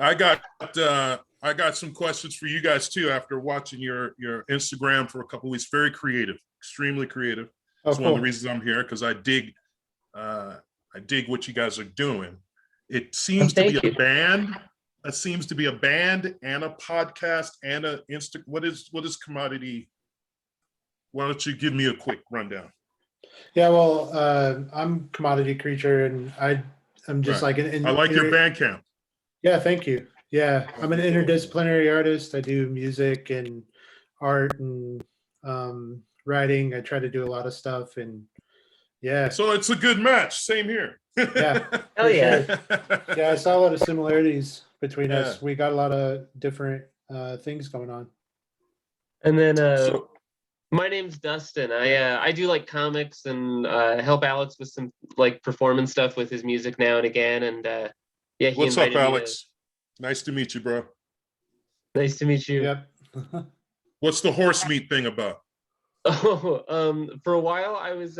I got I got some questions for you guys too after watching your Instagram for a couple of weeks. Very creative, extremely creative. Oh, It's one of the cool. reasons I'm here because I dig what you guys are doing. It Well, seems to be thank a you. band. It seems to be a band and a podcast and a Insta. What is commodity? Why don't you give me a quick rundown? Yeah, well, I'm Commodity Creature, and I'm just Right. like an I like your band camp. yeah, thank you. Yeah, I'm an interdisciplinary artist. I do music and art and writing. I try to do a lot of stuff, and yeah, So it's a good match. Same here. yeah, Hell for yeah. sure. Yeah, I saw a lot of similarities between Yeah. us. We got a lot of different things going on. And then So my name's Dustin. I do like comics and help Alex with some like performance stuff with his music now and again. And yeah, he what's up, invited me Alex? Nice to meet you, bro. Nice to meet you. Yep. What's the horse meat thing about? Oh, for a while I was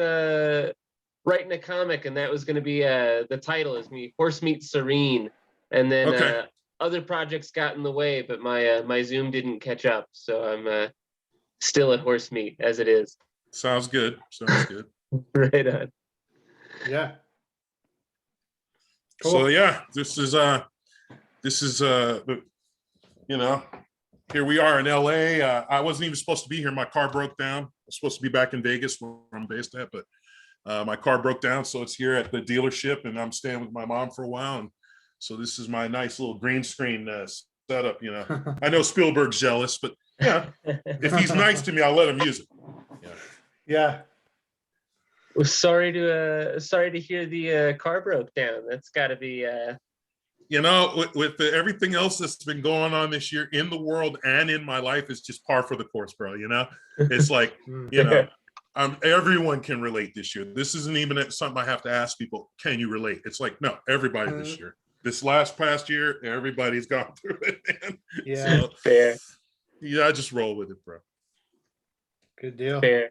writing a comic, and that was going to be the title is me Horse Meat Serene, and then Okay. other projects got in the way, but my Zoom didn't catch up, so I'm still at Horse Meat as it is. Sounds good. Sounds good. Right on. Yeah. Cool. So yeah, this is you know, here we are in LA. I wasn't even supposed to be here. My car broke down. I was supposed to be back in Vegas where I'm based at, but my car broke down, so it's here at the dealership, and I'm staying with my mom for a while. And so this is my nice little green screen setup. You know, I know Spielberg's jealous, but yeah, if he's nice to me, I'll let him use it. Yeah. Yeah. Well, sorry to hear the car broke down. That's got to be You know, with everything else that's been going on this year in the world and in my life, it's just par for the course, bro. You know, it's like, you know, everyone can relate this year. This isn't even something I have to ask people, can you relate? It's like, no, everybody this year. This past year, everybody's gone through it, man. Yeah. So, fair. Yeah, I just roll with it, bro. Good deal. Fair.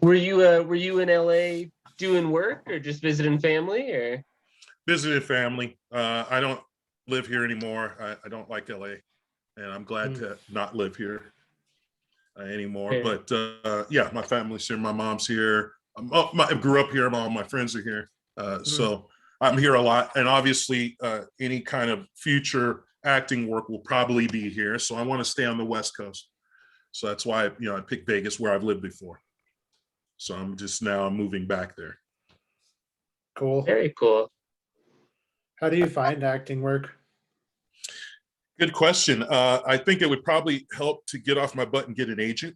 Were you in LA doing work or just visiting family or? Visited family. I don't live here anymore. I don't like LA, and I'm glad to not live here anymore. Yeah. But yeah, my family's here. My mom's here. I grew up here. All my friends are here. So I'm here a lot. And obviously, any kind of future acting work will probably be here. So I want to stay on the West Coast. So that's why I picked Vegas, where I've lived before. So I'm just now moving back there. Cool. Very cool. How do you find acting work? Good question. I think it would probably help to get off my butt and get an agent.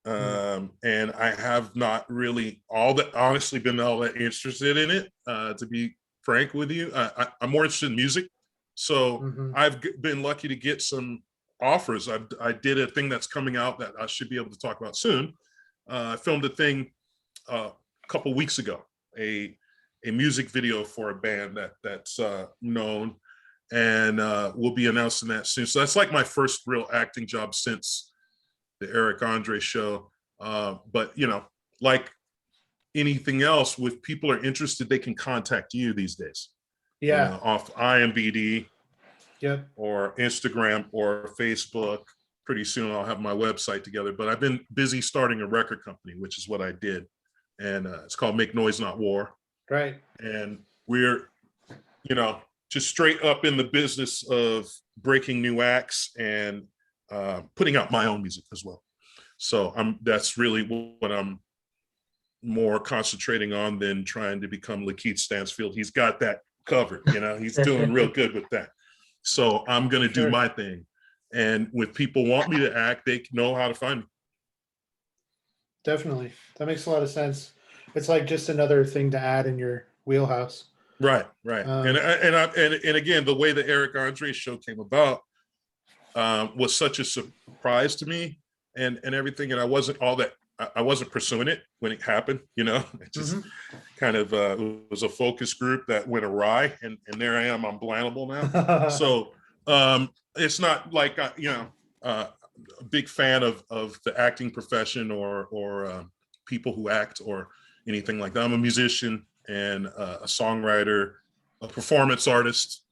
And I have not really honestly been all that interested in it, to be frank with you. I'm more interested in music. So I've been lucky to get some offers. I did a thing that's coming out that I should be able to talk about soon. I filmed a thing a couple weeks ago, a music video for a band that's known, and we'll be announcing that soon. So that's like my first real acting job since the Eric Andre show. But like anything else, if people are interested, they can contact you these days. Yeah. Off IMBD, Yep. or Instagram or Facebook. Pretty soon I'll have my website together. But I've been busy starting a record company, which is what I did, and it's called Make Noise Not War. Right. And we're, just straight up in the business of breaking new acts and putting out my own music as well. So that's really what I'm more concentrating on than trying to become Lakeith Stansfield. He's got that covered, he's doing real good with that. So I'm going to do my thing. And if people want me to act, they know how to find me. Definitely. That makes a lot of sense. It's like just another thing to add in your wheelhouse. Right. And again, the way the Eric Andre show came about was such a surprise to me and everything. And I wasn't pursuing it when it happened, it just kind of it was a focus group that went awry, and there I am on Blannibal now. So it's not like a big fan of the acting profession or people who act or anything like that. I'm a musician and a songwriter, a performance artist.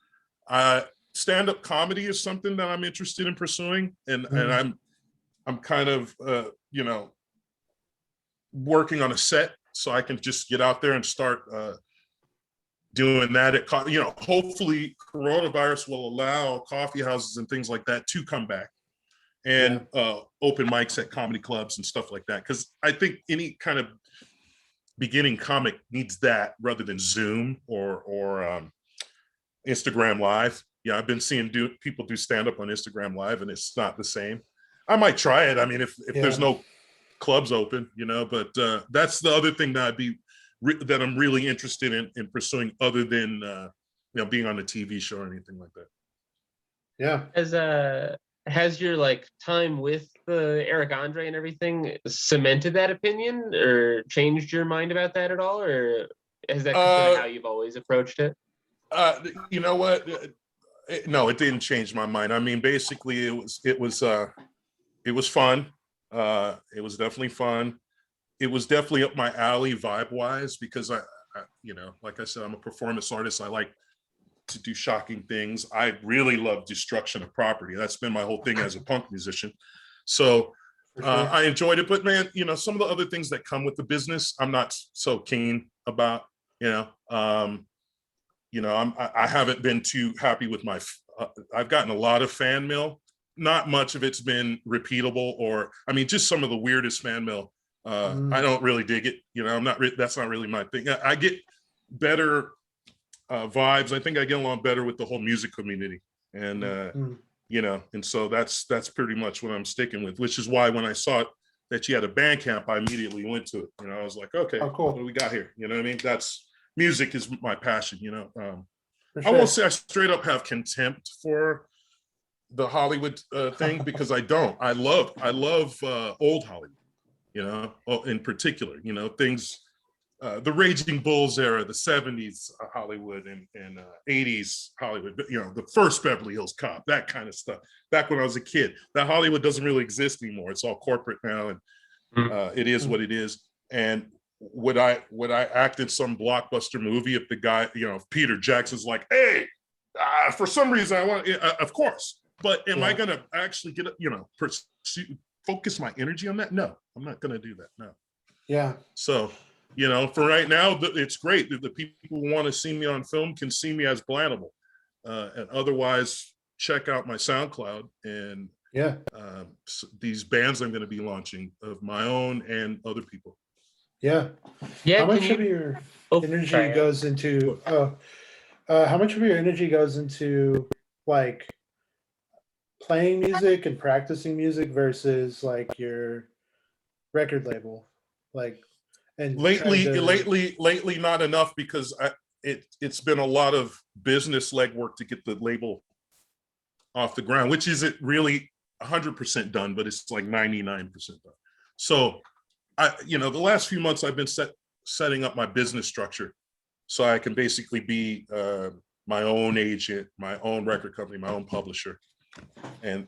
stand-up comedy is something that I'm interested in pursuing, and I'm kind of you know, working on a set so I can just get out there and start doing that at, you know, hopefully coronavirus will allow coffee houses and things like that to come back, and open mics at comedy clubs and stuff like that, because I think any kind of beginning comic needs that rather than Zoom or Instagram Live. Yeah, I've been seeing people do stand up on Instagram Live, and it's not the same. I might try it. I mean, if there's no clubs open, you know, but that's the other thing that that I'm really interested in pursuing, other than you know, being on a TV show or anything like that. Yeah. Has your like time with Eric Andre and everything cemented that opinion or changed your mind about that at all, or is that sort of how you've always approached it? You know what? No, it didn't change my mind. I mean, basically, it was fun. It was definitely fun. It was definitely up my alley vibe wise, because I, you know, like I said, I'm a performance artist. I like to do shocking things. I really love destruction of property. That's been my whole thing as a punk musician. So I enjoyed it. But man, you know, some of the other things that come with the business, I'm not so keen about. I haven't been too happy with my. I've gotten a lot of fan mail. Not much of it's been repeatable, or I mean, just some of the weirdest fan mail. I don't really dig it. You know, that's not really my thing. I get better vibes. I think I get along better with the whole music community, and you know, and so that's pretty much what I'm sticking with. Which is why when I saw that you had a Bandcamp, I immediately went to it. You know, I was like, okay, cool. What do we got here? You know what I mean? That's music is my passion. You know, Sure. I won't say I straight up have contempt for the Hollywood thing, because I don't. I love old Hollywood. You know, in particular, you know, things. The Raging Bulls era, the 70s Hollywood and 80s Hollywood, you know, the first Beverly Hills Cop, that kind of stuff. Back when I was a kid, that Hollywood doesn't really exist anymore. It's all corporate now, and it is what it is. And would I act in some blockbuster movie if the guy, you know, if Peter Jackson's like, hey, for some reason I want, of course. But am I going to actually get, you know, focus my energy on that? No, I'm not going to do that. No. Yeah. So, you know, for right now, it's great that the people who want to see me on film can see me as Blannibal. And otherwise, check out my SoundCloud and these bands I'm going to be launching of my own and other people. Yeah. How much of your energy goes into how much of your energy goes into like playing music and practicing music versus like your record label? Like, and lately not enough, because it's been a lot of business legwork to get the label off the ground, which isn't really 100% done, but it's like 99% done. So you know, the last few months I've been setting up my business structure so I can basically be my own agent, my own record company, my own publisher. And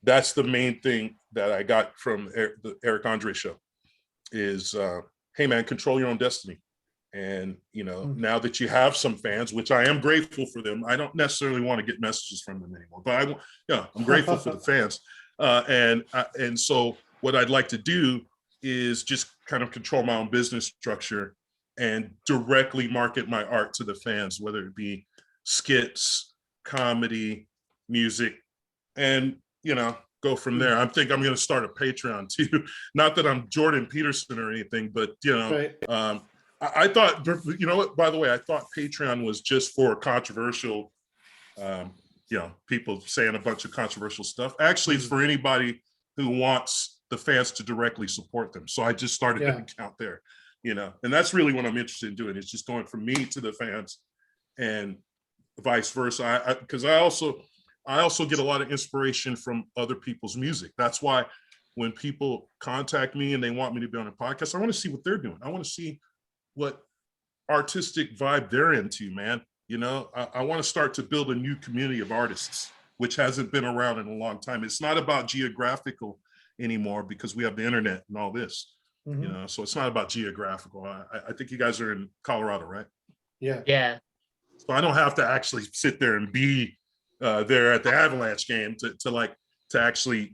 that's the main thing that I got from the Eric Andre show is, hey man, control your own destiny. And, you know, now that you have some fans, which I am grateful for them, I don't necessarily want to get messages from them anymore, but I'm grateful for the fans. And so what I'd like to do is just kind of control my own business structure and directly market my art to the fans, whether it be skits, comedy, music, and, you know, go from there. I think I'm going to start a Patreon too. Not that I'm Jordan Peterson or anything, but, you know, I thought, you know what, by the way, I thought Patreon was just for controversial, you know, people saying a bunch of controversial stuff. Actually, it's for anybody who wants the fans to directly support them. So I just started an account there, you know, and that's really what I'm interested in doing. It's just going from me to the fans and vice versa. Because I also get a lot of inspiration from other people's music. That's why when people contact me and they want me to be on a podcast, I want to see what they're doing. I want to see what artistic vibe they're into, man. You know, I want to start to build a new community of artists, which hasn't been around in a long time. It's not about geographical anymore because we have the internet and all this, you know, so it's not about geographical. I think you guys are in Colorado, right? Yeah. So I don't have to actually sit there and be there at the Avalanche game to actually,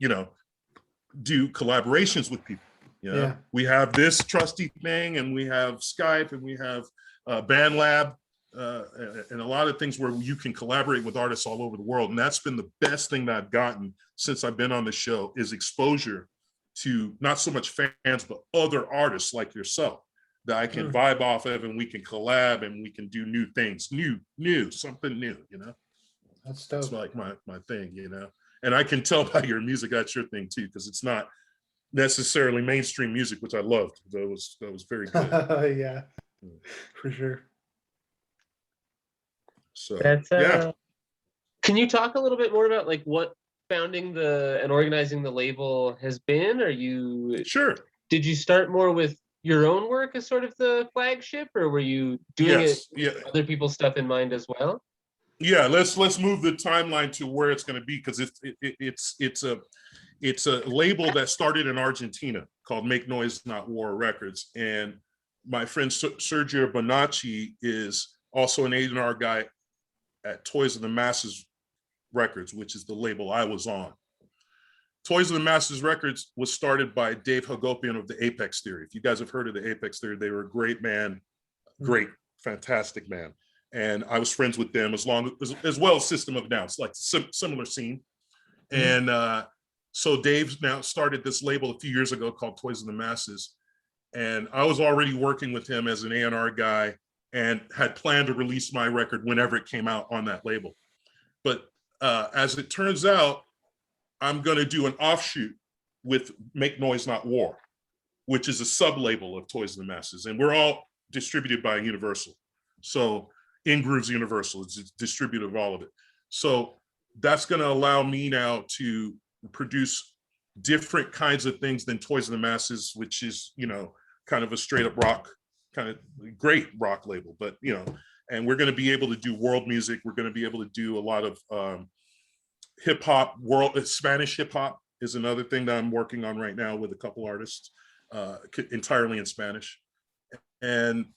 do collaborations with people. Yeah. We have this trusty thing, and we have Skype, and we have BandLab, and a lot of things where you can collaborate with artists all over the world. And that's been the best thing that I've gotten since I've been on the show, is exposure to not so much fans, but other artists like yourself that I can vibe off of, and we can collab, and we can do new things, something new, That's dope. It's like my thing, and I can tell by your music that's your thing too, because it's not necessarily mainstream music, which I loved. That was very good. Yeah, for sure. So that's yeah. Can you talk a little bit more about like what founding and organizing the label has been? Sure. Did you start more with your own work as sort of the flagship, or were you doing it with other people's stuff in mind as well? Yeah, let's move the timeline to where it's going to be, because it's a label that started in Argentina called Make Noise Not War Records, and my friend Sergio Bonacci is also an A&R guy at Toys of the Masses Records, which is the label I was on. Toys of the Masses Records was started by Dave Hagopian of the Apex Theory. If you guys have heard of the Apex Theory, they were a great band, fantastic band. And I was friends with them as well as System of a Down. It's like similar scene. And so Dave now started this label a few years ago called Toys of the Masses. And I was already working with him as an A&R guy and had planned to release my record whenever it came out on that label. But as it turns out, I'm going to do an offshoot with Make Noise Not War, which is a sub-label of Toys of the Masses. And we're all distributed by Universal. So In Grooves Universal, it's a distributor of all of it. So that's going to allow me now to produce different kinds of things than Toys of the Masses, which is, kind of a straight up rock, kind of great rock label, but, and we're going to be able to do world music. We're going to be able to do a lot of hip hop, Spanish hip hop is another thing that I'm working on right now with a couple artists, entirely in Spanish. And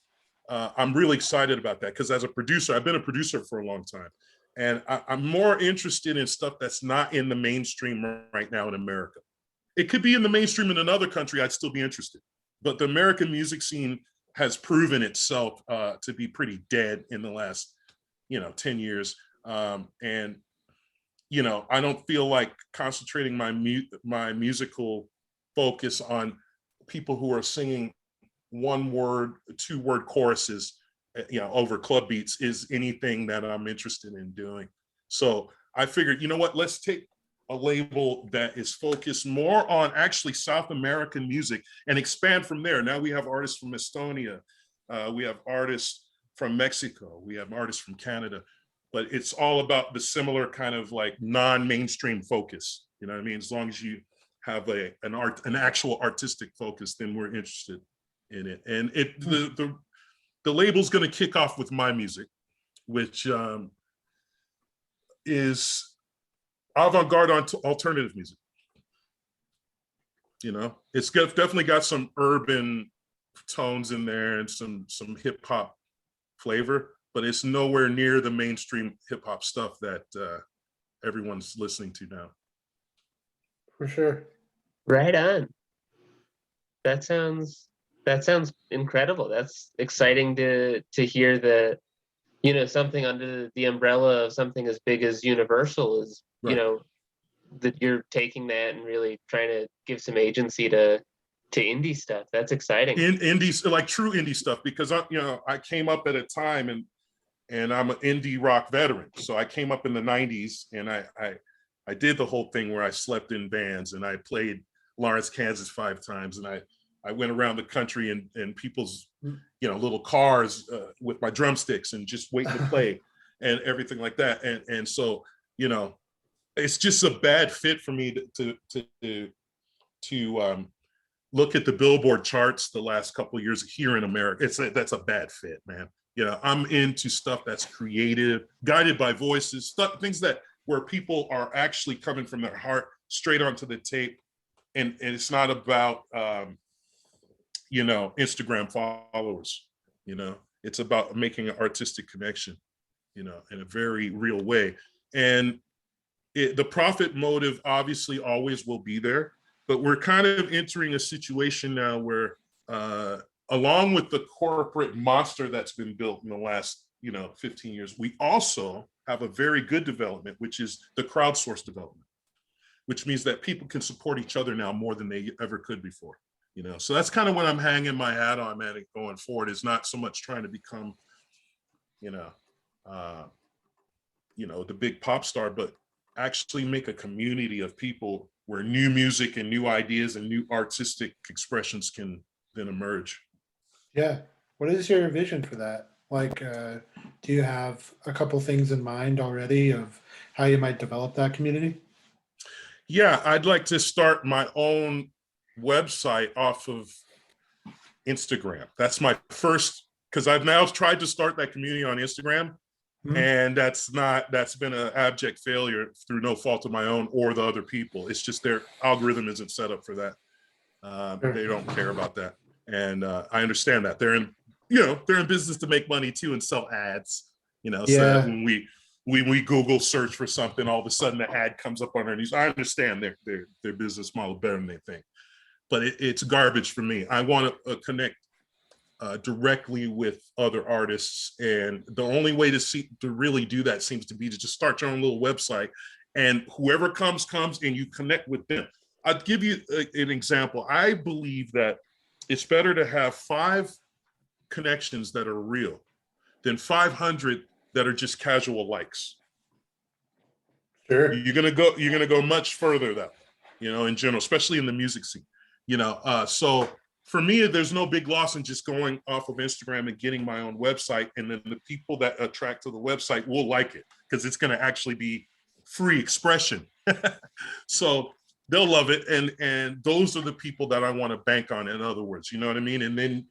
I'm really excited about that, because as a producer, I've been a producer for a long time. And I'm more interested in stuff that's not in the mainstream right now in America. It could be in the mainstream in another country, I'd still be interested. But the American music scene has proven itself to be pretty dead in the last, 10 years. And, I don't feel like concentrating my musical focus on people who are singing one-word, two-word choruses, over club beats is anything that I'm interested in doing. So I figured, you know what, let's take a label that is focused more on actually South American music and expand from there. Now we have artists from Estonia, we have artists from Mexico, we have artists from Canada, but it's all about the similar kind of like non-mainstream focus. You know what I mean? As long as you have an actual artistic focus, then we're interested in it. And the label's going to kick off with my music, which is avant-garde alternative music. It's definitely got some urban tones in there and some hip hop flavor, but it's nowhere near the mainstream hip hop stuff that everyone's listening to now. For sure. Right on. That sounds incredible. That's exciting to hear that, something under the umbrella of something as big as Universal is, right. That you're taking that and really trying to give some agency to indie stuff. That's exciting. In indies, like true indie stuff, because I came up at a time and I'm an indie rock veteran. So I came up in the 90s, and I did the whole thing where I slept in bands, and I played Lawrence, Kansas 5 times, and I went around the country in people's little cars with my drumsticks and just waiting to play and everything like that. And so it's just a bad fit for me to look at the Billboard charts the last couple of years here in America. That's a bad fit, man. I'm into stuff that's creative, guided by voices, things where people are actually coming from their heart straight onto the tape. And it's not about, Instagram followers, it's about making an artistic connection, in a very real way. And the profit motive obviously always will be there, but we're kind of entering a situation now where, along with the corporate monster that's been built in the last 15 years, we also have a very good development, which is the crowdsourced development, which means that people can support each other now more than they ever could before. So that's kind of what I'm hanging my hat on, man, going forward, is not so much trying to become, the big pop star, but actually make a community of people where new music and new ideas and new artistic expressions can then emerge. Yeah. What is your vision for that? Like, do you have a couple things in mind already of how you might develop that community? Yeah, I'd like to start my own website off of Instagram. That's my first, because I've now tried to start that community on Instagram, and that's been an abject failure through no fault of my own or the other people. It's just their algorithm isn't set up for that. They don't care about that, and I understand that. They're in business to make money too and sell ads. So that when we Google search for something, all of a sudden the ad comes up on our news. I understand their business model better than they think, but it's garbage for me. I want to connect directly with other artists, and the only way to really do that seems to be to just start your own little website, and whoever comes, and you connect with them. I'll give you an example. I believe that it's better to have 5 connections that are real than 500 that are just casual likes. Sure. You're gonna go much further that way, in general, especially in the music scene. So for me, there's no big loss in just going off of Instagram and getting my own website, and then the people that attract to the website will like it because it's going to actually be free expression. So they'll love it, and those are the people that I want to bank on. In other words, you know what I mean, and then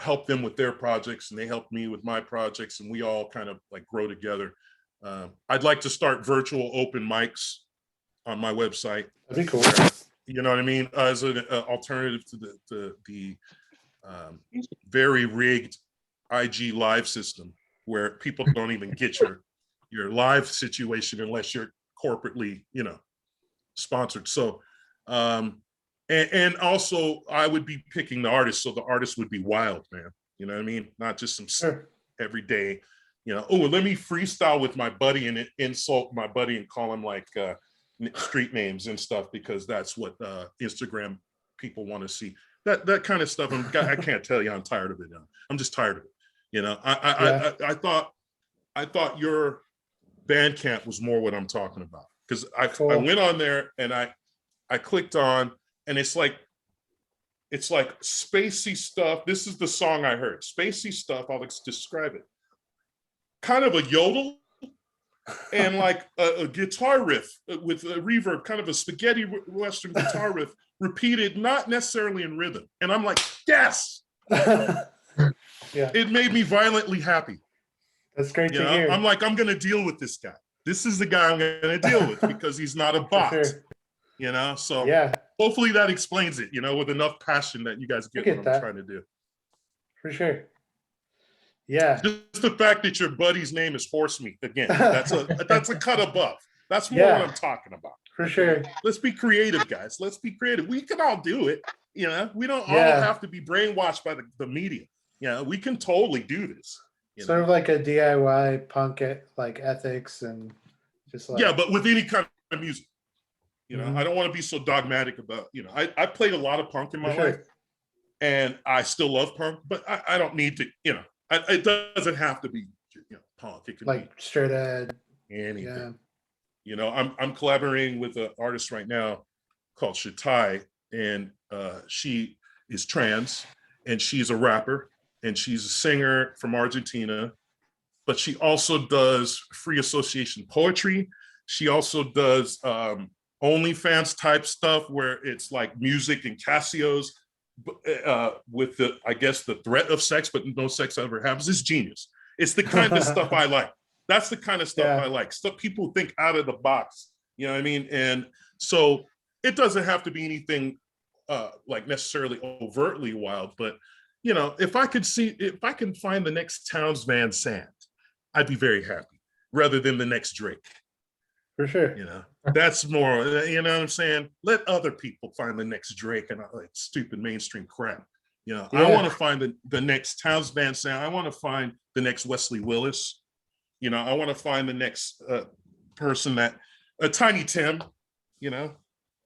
help them with their projects, and they help me with my projects, and we all kind of like grow together. I'd like to start virtual open mics on my website. That'd be cool. You know what I mean? As an alternative to the very rigged IG live system, where people don't even get your live situation unless you're corporately, sponsored. So, and also I would be picking the artist, so the artist would be wild, man. You know what I mean? Not just some everyday, oh, let me freestyle with my buddy and insult my buddy and call him like street names and stuff, because that's what Instagram people want to see. That kind of stuff. I can't tell you, I'm tired of it now. I'm just tired of it. I thought your Bandcamp was more what I'm talking about, because I went on there and I clicked on, and it's like spacey stuff. This is the song I heard. Spacey stuff. I'll describe it. Kind of a yodel, and like a guitar riff with a reverb, kind of a spaghetti western guitar riff, repeated, not necessarily in rhythm. And I'm like, yes. Yeah. It made me violently happy. That's great to hear. I'm like, I'm going to deal with this guy. This is the guy I'm going to deal with, because he's not a bot. Sure. So yeah. Hopefully that explains it, with enough passion that you guys get what I'm trying to do. For sure. Yeah. Just the fact that your buddy's name is Horsemeat, again, that's a cut above. That's more what I'm talking about. For sure. Let's be creative, guys. Let's be creative. We can all do it. We don't all have to be brainwashed by the media. We can totally do this. Sort of like a DIY punk like ethics, and just like, but with any kind of music. I don't want to be so dogmatic about, I played a lot of punk in my life, and I still love punk, but I don't need to, it doesn't have to be, punk. It could like be straight ahead anything. I'm collaborating with an artist right now called Shatai, and she is trans, and she's a rapper, and she's a singer from Argentina, but she also does free association poetry. She also does OnlyFans type stuff, where it's like music and Casios with the threat of sex, but no sex ever happens. It's genius. It's the kind of stuff I like. That's the kind of stuff I like. Stuff people think out of the box. You know what I mean? And so it doesn't have to be anything like necessarily overtly wild, but if I can find the next Towns Van Sant, I'd be very happy. rather than the next Drake. For sure. You know, that's more, you know what I'm saying? Let other people find the next Drake and like stupid mainstream crap. You know, I want to find the next Towns Van sound. I want to find the next Wesley Willis. You know, I want to find the next person that, Tiny Tim, you know,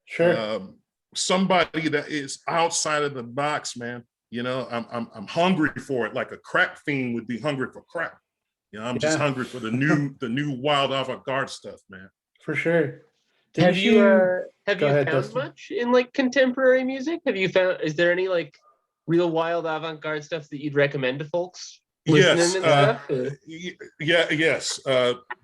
sure, somebody that is outside of the box, man. You know, I'm hungry for it, like a crack fiend would be hungry for crack. You know, I'm just hungry for the new wild avant-garde stuff, man. For sure. Have you found Dustin. much in like contemporary music? Have you found, is there any like real wild avant-garde stuff that you'd recommend to folks listening and stuff? Yes.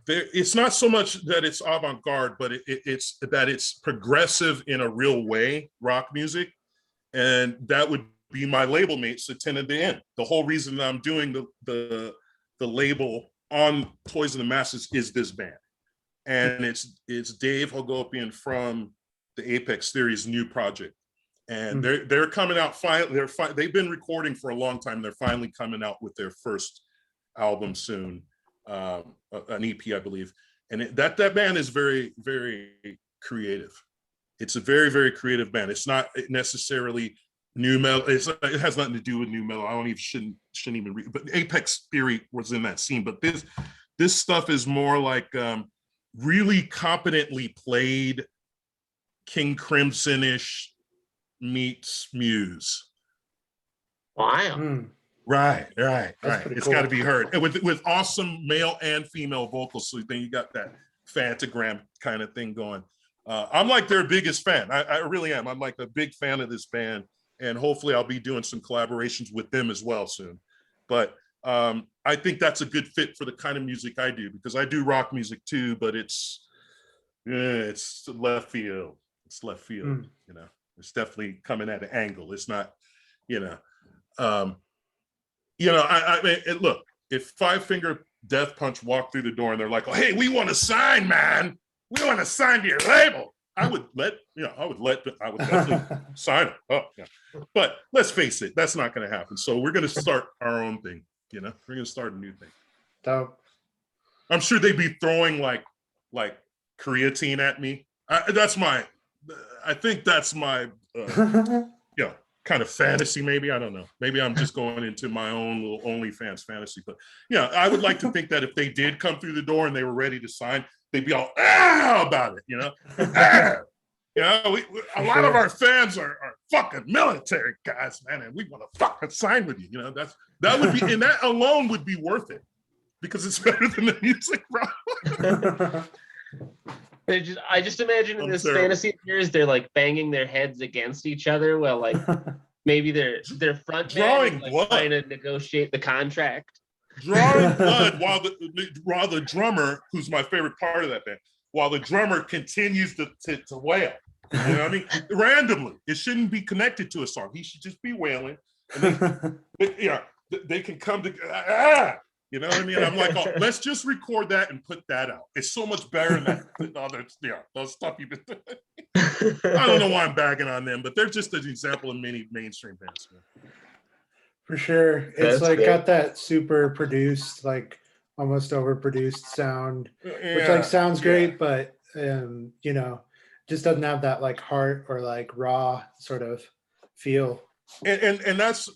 It's not so much that it's avant-garde, but it's that it's progressive in a real way, rock music. And that would be my label mates attended the end. The whole reason that I'm doing the label on Toys of the Masses is this band. And it's Dave Hagopian from the Apex Theory's new project. And they're coming out finally. They've been recording for a long time. They're finally coming out with their first album soon, an EP, I believe. And that band is very, very creative. It's a very, very creative band. It's not necessarily new metal. It has nothing to do with new metal. I don't even shouldn't even read. But Apex Theory was in that scene. But this stuff is more like really competently played King Crimson-ish meets Muse. Wow. Right. It's cool. got to be heard. And with awesome male and female vocals, so then you got that Fantagram kind of thing going. I'm like their biggest fan. I really am. I'm like a big fan of this band, and hopefully I'll be doing some collaborations with them as well soon. But I think that's a good fit for the kind of music I do, because I do rock music too, but it's left field. It's left field, you know. It's definitely coming at an angle. It's not, you know. I mean, look, if Five Finger Death Punch walked through the door and they're like, "Oh, hey, we want to sign, man. We want to sign to your label." I would definitely sign it. Oh, yeah. But let's face it, that's not going to happen. So we're going to start our own thing. You know, we're going to start a new thing. Dope. I'm sure they'd be throwing like creatine at me. I think that's my kind of fantasy. Maybe, I don't know. Maybe I'm just going into my own little OnlyFans fantasy. But yeah, I would like to think that if they did come through the door and they were ready to sign, they'd be all about it. You know, you know, a lot of our fans are fucking military guys, man, and we want to fucking sign with you. You know, that would be, and that alone would be worth it, because it's better than the music, bro. I just imagine in this fantasy of yours, they're like banging their heads against each other while like maybe their front man is, like, trying to negotiate the contract. Drawing blood while the drummer, who's my favorite part of that band, while the drummer continues to wail. You know what I mean? Randomly. It shouldn't be connected to a song. He should just be wailing. And they can come to you know what I mean? I'm like, oh, let's just record that and put that out. It's so much better than other, those stuff you've been doing. I don't know why I'm bagging on them, but they're just an example of many mainstream bands. Man. For sure. It's got that super produced, like almost overproduced sound, which like sounds great, but you know, just doesn't have that like heart or like raw sort of feel. And that's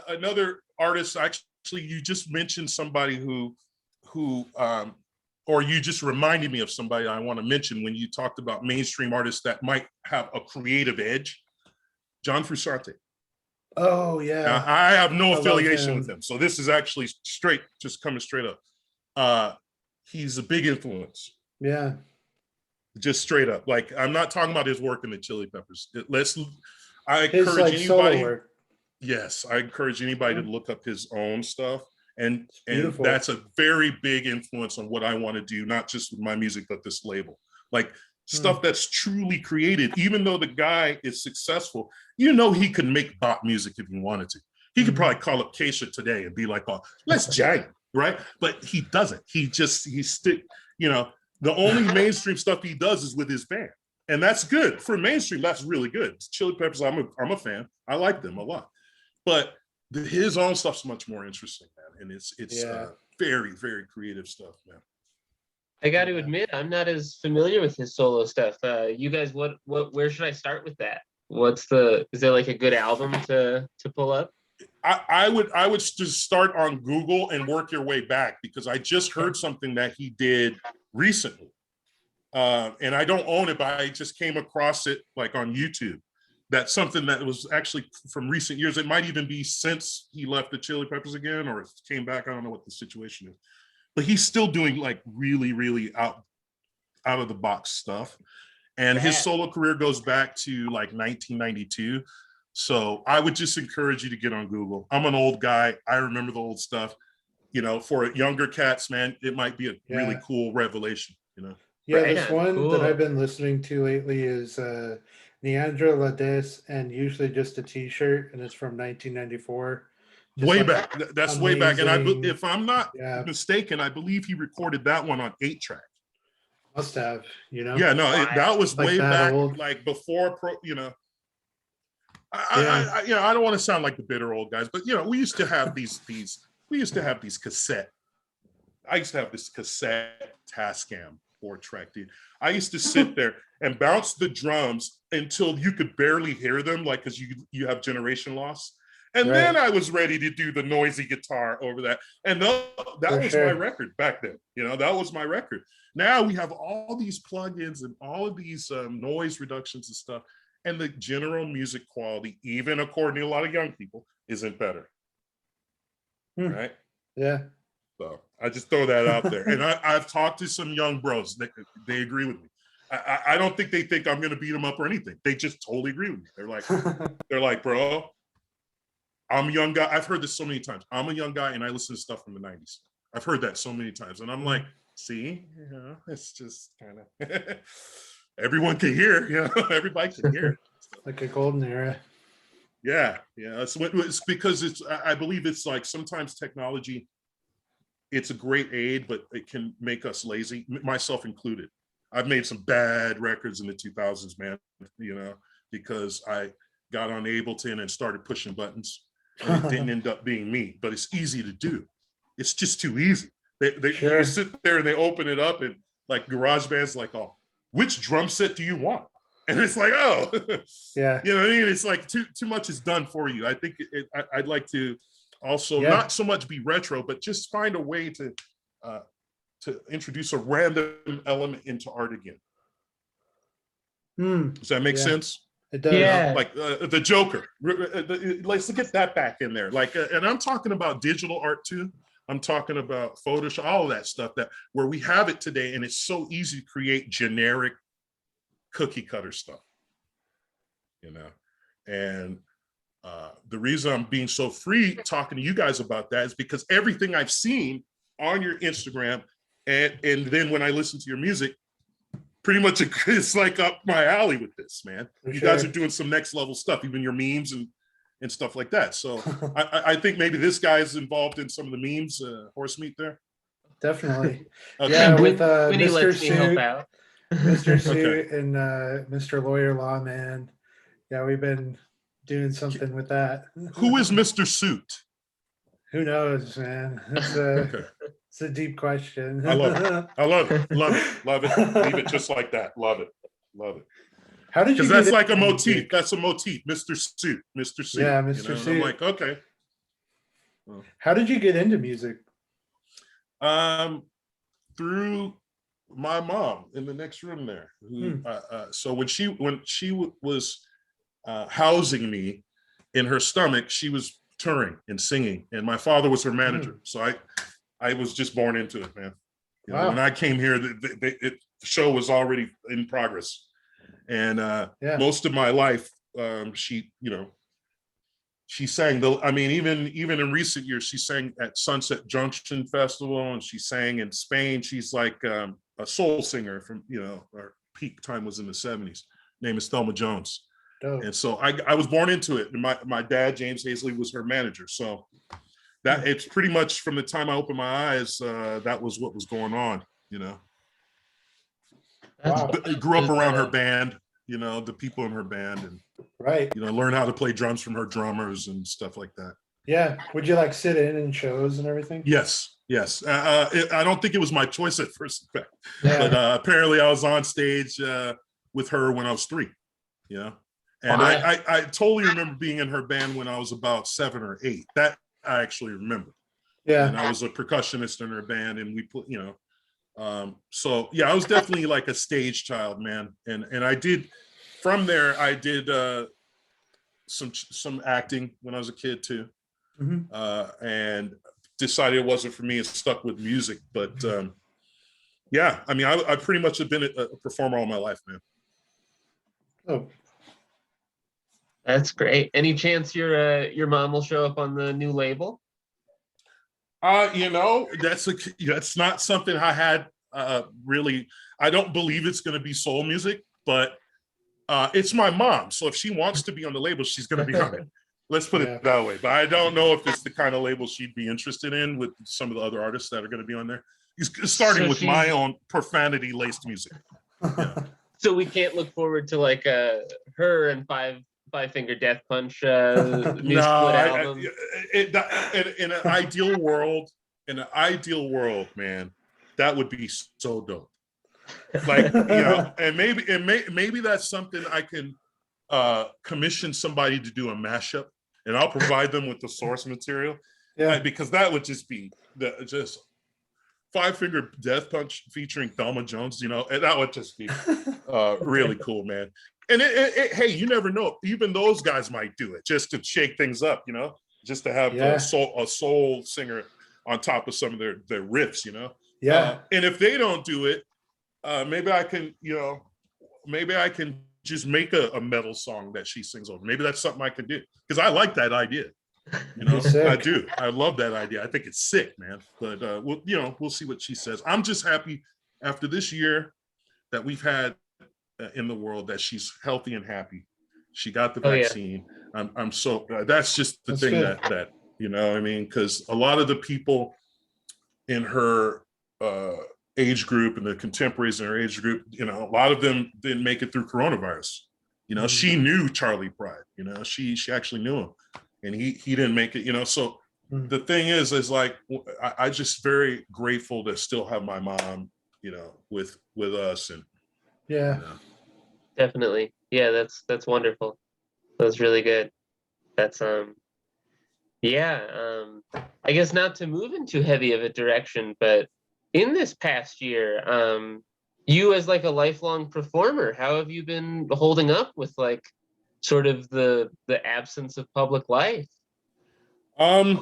another artist. Actually, you just mentioned somebody who or you just reminded me of somebody I want to mention when you talked about mainstream artists that might have a creative edge. John Fusarte. Oh yeah. Now, I have no affiliation with him, so this is actually just coming straight up. He's a big influence. Yeah. Just straight up. Like, I'm not talking about his work in the Chili Peppers. I encourage anybody. Yes, I encourage anybody to look up his own stuff. And that's a very big influence on what I want to do, not just with my music, but this label. Like stuff that's truly created, even though the guy is successful, you know, he could make pop music if he wanted to. He could probably call up Keisha today and be like, oh, let's jam, right? But he doesn't. You know, the only mainstream stuff he does is with his band. And that's good. For mainstream, that's really good. Chili Peppers, I'm a fan. I like them a lot. But his own stuff's much more interesting, man. And it's very, very creative stuff, man. I got to admit, I'm not as familiar with his solo stuff. You guys, where should I start with that? Is there like a good album to pull up? I would just start on Google and work your way back, because I just heard something that he did recently. And I don't own it, but I just came across it like on YouTube. That's something that was actually from recent years. It might even be since he left the Chili Peppers again or came back. I don't know what the situation is, but he's still doing like really, really out of the box stuff. And his solo career goes back to like 1992. So I would just encourage you to get on Google. I'm an old guy. I remember the old stuff. You know, for younger cats, man, it might be a really cool revelation, you know? Yeah, this one that I've been listening to lately is Neandra Lades, and usually just a t-shirt, and it's from 1994. Just way like back. That's way back. And if I'm not Yeah. mistaken, I believe he recorded that one on 8-track. Must have, you know? Yeah, no, that was Like way that back, old. like before you know. I don't want to sound like the bitter old guys, but you know, we used to have these cassette. I used to have this cassette Tascam 4-track, dude. I used to sit there and bounce the drums until you could barely hear them, like, because you have generation loss. And then I was ready to do the noisy guitar over that. And that was my record back then. You know, that was my record. Now we have all these plugins and all of these noise reductions and stuff. And the general music quality, even according to a lot of young people, isn't better. Right? Yeah. So I just throw that out there. And I've talked to some young bros. They agree with me. I don't think they think I'm going to beat them up or anything. They just totally agree with me. They're like, bro, I'm a young guy. I've heard this so many times. I'm a young guy and I listen to stuff from the 90s. I've heard that so many times. And I'm like, see, you know, it's just kind of everyone can hear, you know, everybody can hear. Like a golden era. Yeah. It's because I believe it's like sometimes technology, it's a great aid, but it can make us lazy, myself included. I've made some bad records in the 2000s, man, you know, because I got on Ableton and started pushing buttons. And it didn't end up being me, but it's easy to do. It's just too easy. You sit there and they open it up and like GarageBand's like, oh, which drum set do you want? And it's like, oh, yeah, you know what I mean? It's like too much is done for you. I think I'd like to also not so much be retro, but just find a way to introduce a random element into art again. Does that make sense? It does. Yeah. Like the Joker. Let's get that back in there. Like, and I'm talking about digital art too. I'm talking about Photoshop, all of that stuff where we have it today, and it's so easy to create generic cookie cutter stuff, you know. And the reason I'm being so free talking to you guys about that is because everything I've seen on your Instagram and then when I listen to your music, pretty much it's like up my alley with this, man. You guys are doing some next level stuff, even your memes and stuff like that. So I think maybe this guy is involved in some of the memes, horse meat there. Definitely. Okay. Yeah, with Mr. Suit, Mr. Suit and Mr. Lawyer Lawman. Yeah, we've been doing something with that. Who is Mr. Suit? Who knows, man? It's a deep question. I love it. I love it. Love it. Love it. Leave it just like that. Love it. Love it. How did you? Because that's like a motif. Music? That's a motif. Mr. Suit. Mr. Suit. Yeah, Mr. Suit. I'm like, okay. Well, how did you get into music? Through my mom in the next room there. Who, so when she was housing me in her stomach, she was touring and singing, and my father was her manager. So I was just born into it, man. You know, when I came here, the show was already in progress, and most of my life, she sang. I mean, even in recent years, she sang at Sunset Junction Festival, and she sang in Spain. She's like a soul singer from, you know, our peak time was in the 70s. Name is Thelma Jones. Oh. And so I was born into it. And my dad, James Hazley, was her manager. So that it's pretty much from the time I opened my eyes, that was what was going on, you know. Wow. I grew up around her band, you know, the people in her band, and you know, learn how to play drums from her drummers and stuff like that. Yeah. Would you like sit in shows and everything? Yes. Yes. I don't think it was my choice at first, in fact. But apparently I was on stage with her when I was 3, you know? And I totally remember being in her band when I was about 7 or 8. That I actually remember. Yeah. And I was a percussionist in her band, and we put, you know, so yeah, I was definitely like a stage child, man. And I did, from there, I did some acting when I was a kid too. And decided it wasn't for me and stuck with music. But yeah, I mean, I pretty much have been a performer all my life, man. Oh, that's great. Any chance your mom will show up on the new label? You know, that's not something I had really. I don't believe it's going to be soul music, but it's my mom. So if she wants to be on the label, she's going to be on it. Let's put it that way. But I don't know if it's the kind of label she'd be interested in with some of the other artists that are going to be on there. Starting with my own profanity-laced music. Yeah. So we can't look forward to like her and Five Finger Death Punch new split album. In an ideal world, man, that would be so dope. Like, you know, and maybe that's something I can commission somebody to do a mashup, and I'll provide them with the source material. Yeah, because that would just be just Five Finger Death Punch featuring Thelma Jones, you know, and that would just be really cool, man. And hey, you never know. Even those guys might do it just to shake things up, you know, just to have a soul singer on top of some of their riffs, you know. Yeah. And if they don't do it, maybe I can, you know, maybe I can just make a metal song that she sings over. Maybe that's something I can do, because I like that idea. You know, I do. I love that idea. I think it's sick, man. But we'll see what she says. I'm just happy after this year that we've had in the world that she's healthy and happy. She got the vaccine. Yeah. I'm so that's just the thing that you know, I mean, because a lot of the people in her age group and the contemporaries in her age group, you know, a lot of them didn't make it through coronavirus. You know, she knew Charlie Pride. You know, she actually knew him. And he didn't make it, you know. So the thing is like, I just very grateful to still have my mom, you know, with us. And you know. Definitely. Yeah, that's wonderful. That's really good. That's I guess not to move in too heavy of a direction, but in this past year, you as like a lifelong performer, how have you been holding up with like sort of the absence of public life? No,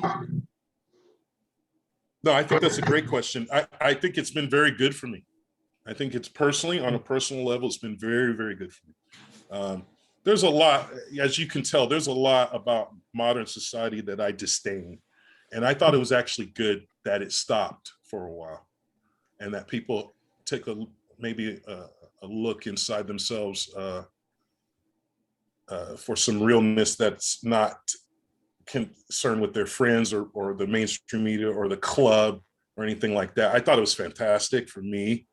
I think that's a great question. I think it's been very good for me. I think it's personally, on a personal level, it's been very, very good for me. There's a lot, as you can tell, there's a lot about modern society that I disdain. And I thought it was actually good that it stopped for a while, and that people take maybe a look inside themselves for some realness that's not concerned with their friends or the mainstream media or the club or anything like that. I thought it was fantastic for me.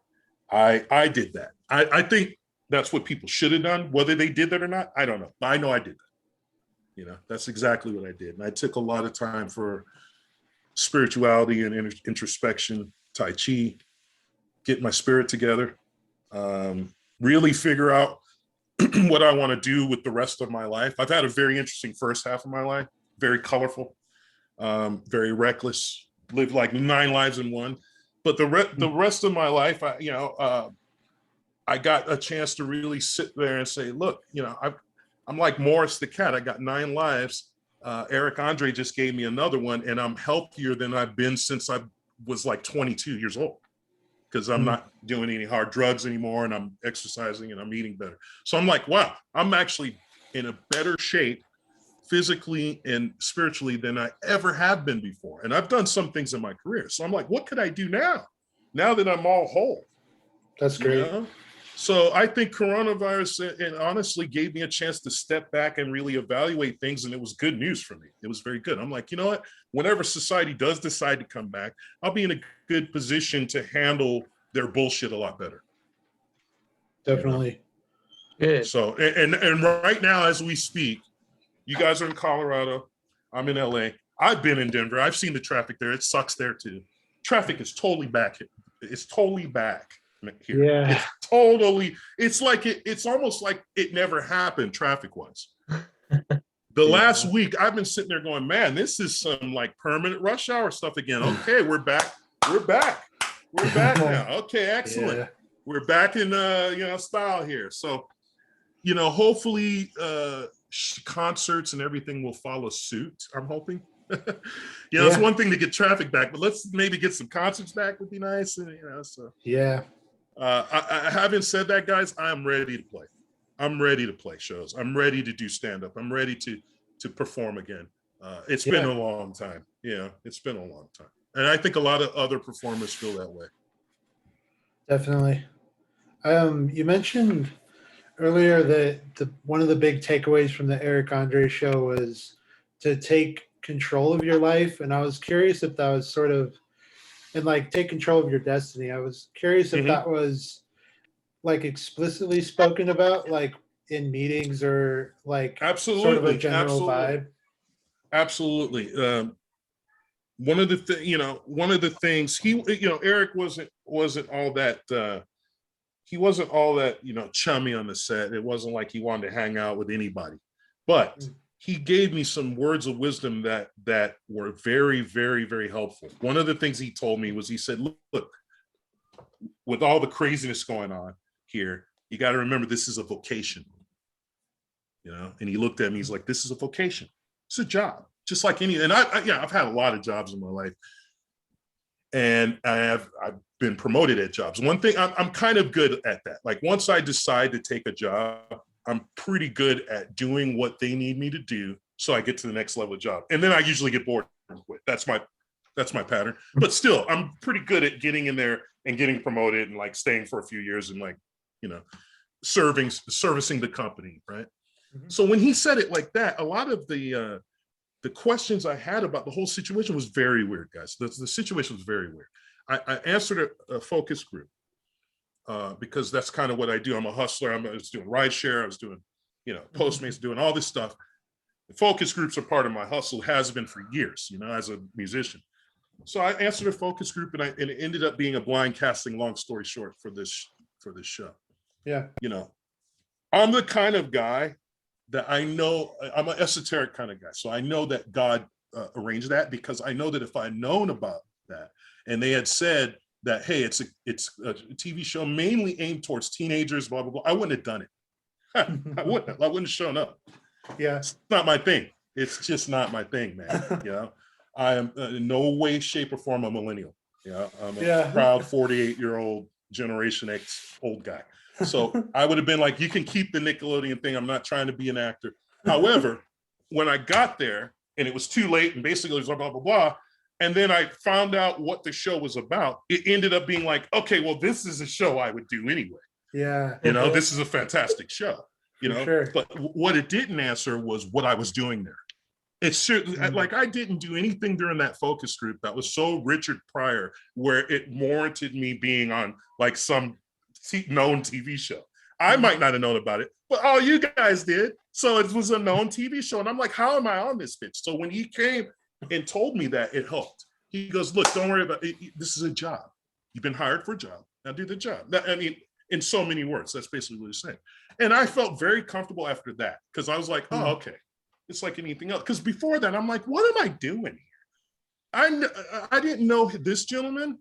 I did that. I think that's what people should have done. Whether they did that or not, I don't know. But I know I did that. You know, that's exactly what I did. And I took a lot of time for spirituality and introspection, Tai Chi, get my spirit together, really figure out what I want to do with the rest of my life. I've had a very interesting first half of my life, very colorful, very reckless, lived like 9 lives in one. But the rest of my life, I got a chance to really sit there and say, look, you know, I'm like Morris the cat. I got 9 lives. Eric Andre just gave me another one, and I'm healthier than I've been since I was like 22 years old, because I'm not doing any hard drugs anymore, and I'm exercising and I'm eating better. So I'm like, wow, I'm actually in a better shape physically and spiritually than I ever have been before. And I've done some things in my career. So I'm like, what could I do now that I'm all whole? That's great. You know? So I think coronavirus, and honestly, gave me a chance to step back and really evaluate things. And it was good news for me. It was very good. I'm like, you know what? Whenever society does decide to come back, I'll be in a good position to handle their bullshit a lot better. Definitely. You know? Good. So, and right now, as we speak, you guys are in Colorado. I'm in LA. I've been in Denver. I've seen the traffic there. It sucks there too. traffic is totally back. It's totally back here. Yeah. It's almost like it never happened traffic wise. The last week I've been sitting there going, man, this is some like permanent rush hour stuff again. Okay, we're back now. Okay, excellent. Yeah. We're back in style here. So, hopefully concerts and everything will follow suit, I'm hoping. It's one thing to get traffic back, but let's maybe get some concerts back would be nice. And having said that, guys, I'm ready to play. I'm ready to play shows. I'm ready to do stand-up. I'm ready to perform again. It's been a long time. It's been a long time. And I think a lot of other performers feel that way. Definitely. You mentioned earlier that one of the big takeaways from the Eric Andre show was to take control of your life. And I was curious if that was sort of, and like take control of your destiny. I was curious if that was like explicitly spoken about, like in meetings or like sort of a general vibe. Absolutely. One of the things Eric wasn't all that, he wasn't all that, chummy on the set. It wasn't like he wanted to hang out with anybody, but he gave me some words of wisdom that were very, very, very helpful. One of the things he told me was, he said, look, with all the craziness going on here, you got to remember this is a vocation, and he looked at me, he's like, this is a vocation. It's a job, just like any, and I've had a lot of jobs in my life, and I've been promoted at jobs. One thing, I'm kind of good at that. Like once I decide to take a job, I'm pretty good at doing what they need me to do so I get to the next level of job. And then I usually get bored and quit. That's my pattern. But still, I'm pretty good at getting in there and getting promoted and like staying for a few years and like, servicing the company, right? So when he said it like that, a lot of the questions I had about the whole situation was very weird, guys. The situation was very weird. I answered a focus group because that's kind of what I do. I'm a hustler. I was doing rideshare. I was doing, Postmates, doing all this stuff. The focus groups are part of my hustle, has been for years, as a musician. So I answered a focus group, and it ended up being a blind casting, long story short, for this show. Yeah. I'm the kind of guy that I know, I'm an esoteric kind of guy. So I know that God arranged that, because I know that if I'd known about that and they had said that, hey, it's a TV show mainly aimed towards teenagers, blah, blah, blah, I wouldn't have done it. I wouldn't have shown up. Yeah. It's not my thing. It's just not my thing, man. I am in no way, shape, or form a millennial. I'm a proud 48-year-old Generation X old guy. So I would have been like, you can keep the Nickelodeon thing. I'm not trying to be an actor. However, when I got there and it was too late and basically it was blah, blah, blah, blah, and then I found out what the show was about, it ended up being like, okay, well, this is a show I would do anyway. Yeah. This is a fantastic show, Sure. But what it didn't answer was what I was doing there. It's certainly like I didn't do anything during that focus group that was so Richard Pryor where it warranted me being on like some known TV show. I might not have known about it, but all you guys did. So it was a known TV show. And I'm like, how am I on this bitch? So when he came and told me that, it helped. He goes, look, don't worry about it. This is a job. You've been hired for a job. Now do the job. In so many words, that's basically what he's saying. And I felt very comfortable after that, because I was like, oh, okay. It's like anything else. Because before that, I'm like, what am I doing here? I didn't know this gentleman.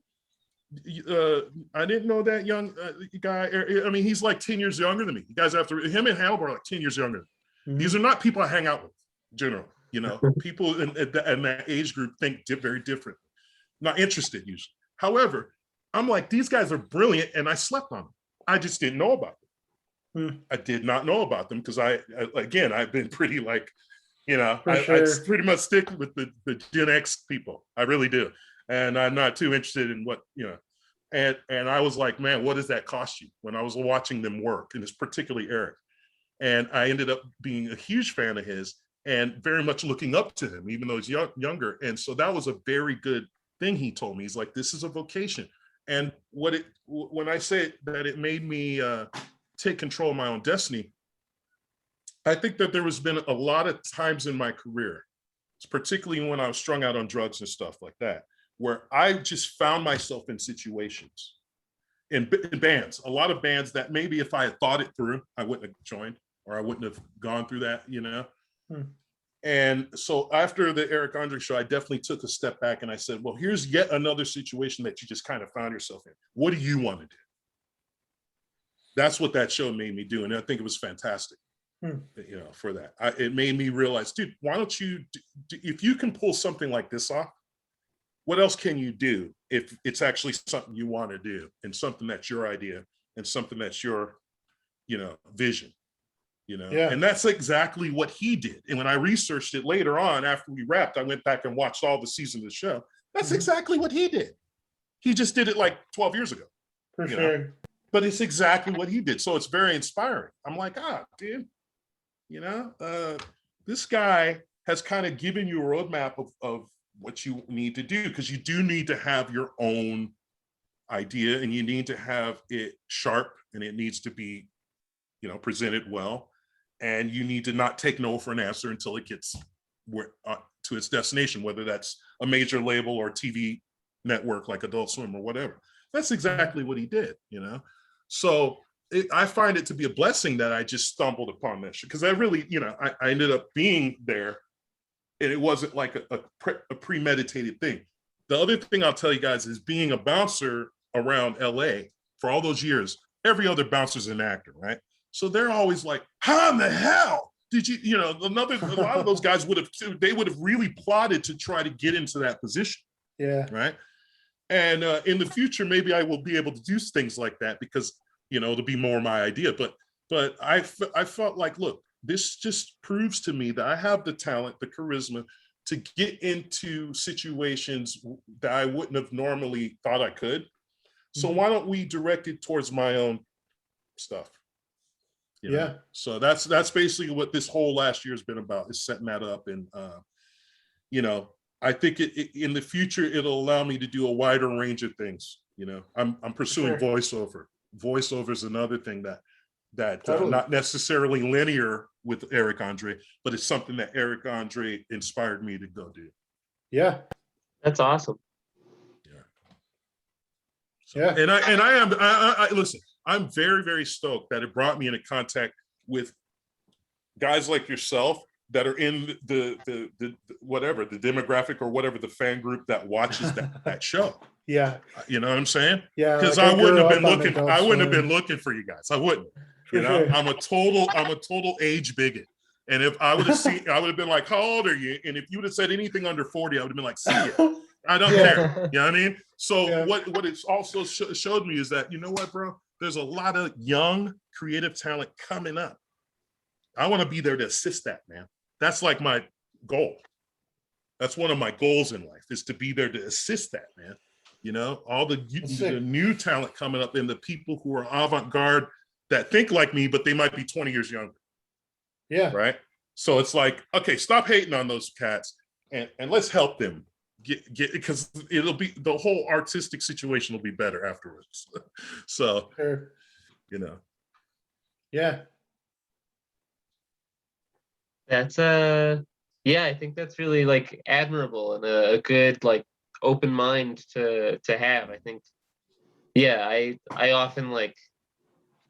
I didn't know that young guy. I mean, he's like 10 years younger than me. You guys him and Hannibal are like 10 years younger. These are not people I hang out with, generally. People in that age group think very different. Not interested usually. However, I'm like, these guys are brilliant, and I slept on them. I just didn't know about them. I did not know about them because I've been pretty like, I pretty much stick with the Gen X people. I really do. And I'm not too interested in what, and I was like, man, what does that cost you? When I was watching them work, and it's particularly Eric. And I ended up being a huge fan of his and very much looking up to him, even though he's younger. And so that was a very good thing he told me. He's like, this is a vocation. And when I say that it made me take control of my own destiny, I think that there has been a lot of times in my career, particularly when I was strung out on drugs and stuff like that, where I just found myself in situations in bands, a lot of bands that maybe if I had thought it through, I wouldn't have joined, or I wouldn't have gone through that, you know? And so after the Eric Andre show, I definitely took a step back and I said, well, here's yet another situation that you just kind of found yourself in. What do you want to do? That's what that show made me do. And I think it was fantastic, you know, for that. It made me realize, dude, why don't you, if you can pull something like this off, what else can you do if it's actually something you want to do and something that's your idea and something that's your, you know, vision, you know? Yeah. And that's exactly what he did. And when I researched it later on, after we wrapped, I went back and watched all the seasons of the show. That's exactly what he did. He just did it like 12 years ago. For sure. Know? But it's exactly what he did. So it's very inspiring. I'm like, dude, you know, this guy has kind of given you a roadmap of what you need to do, because you do need to have your own idea and you need to have it sharp and it needs to be, you know, presented well. And you need to not take no for an answer until it gets to its destination, whether that's a major label or TV network like Adult Swim or whatever. That's exactly what he did, you know? So I find it to be a blessing that I just stumbled upon this, because I really, you know, I ended up being there. And it wasn't like a premeditated thing. The other thing I'll tell you guys is being a bouncer around LA for all those years, every other bouncer's an actor, right? So they're always like, how in the hell did you, you know, a lot of those guys would have really plotted to try to get into that position. Yeah. Right. And in the future, maybe I will be able to do things like that because, you know, it'll be more my idea. But I felt like, look, this just proves to me that I have the talent, the charisma to get into situations that I wouldn't have normally thought I could. So why don't we direct it towards my own stuff? You know? So that's basically what this whole last year has been about, is setting that up. And, you know, I think in the future, it'll allow me to do a wider range of things. You know, I'm pursuing voiceover. Voiceover is another thing that not necessarily linear with Eric Andre, but it's something that Eric Andre inspired me to go do. Yeah. That's awesome. Yeah. So, and I listen, I'm very, very stoked that it brought me into contact with guys like yourself that are in the whatever, the demographic or whatever, the fan group that watches that show. Yeah. You know what I'm saying? Yeah. Because like I wouldn't have been looking for you guys. I wouldn't. You know, I'm a total age bigot. And if I would have seen, I would have been like, how old are you? And if you would have said anything under 40, I would have been like, see ya. I don't care. You know what I mean? So what it's also showed me is that, you know what, bro? There's a lot of young creative talent coming up. I want to be there to assist that, man. That's like my goal. That's one of my goals in life, is to be there to assist that, man. You know, all the new talent coming up and the people who are avant-garde that think like me, but they might be 20 years younger. Yeah. Right. So it's like, okay, stop hating on those cats and let's help them get, because it'll be, the whole artistic situation will be better afterwards. So, you know. Yeah. That's yeah, I think that's really like admirable and a good like open mind to have. I think, yeah, I often like,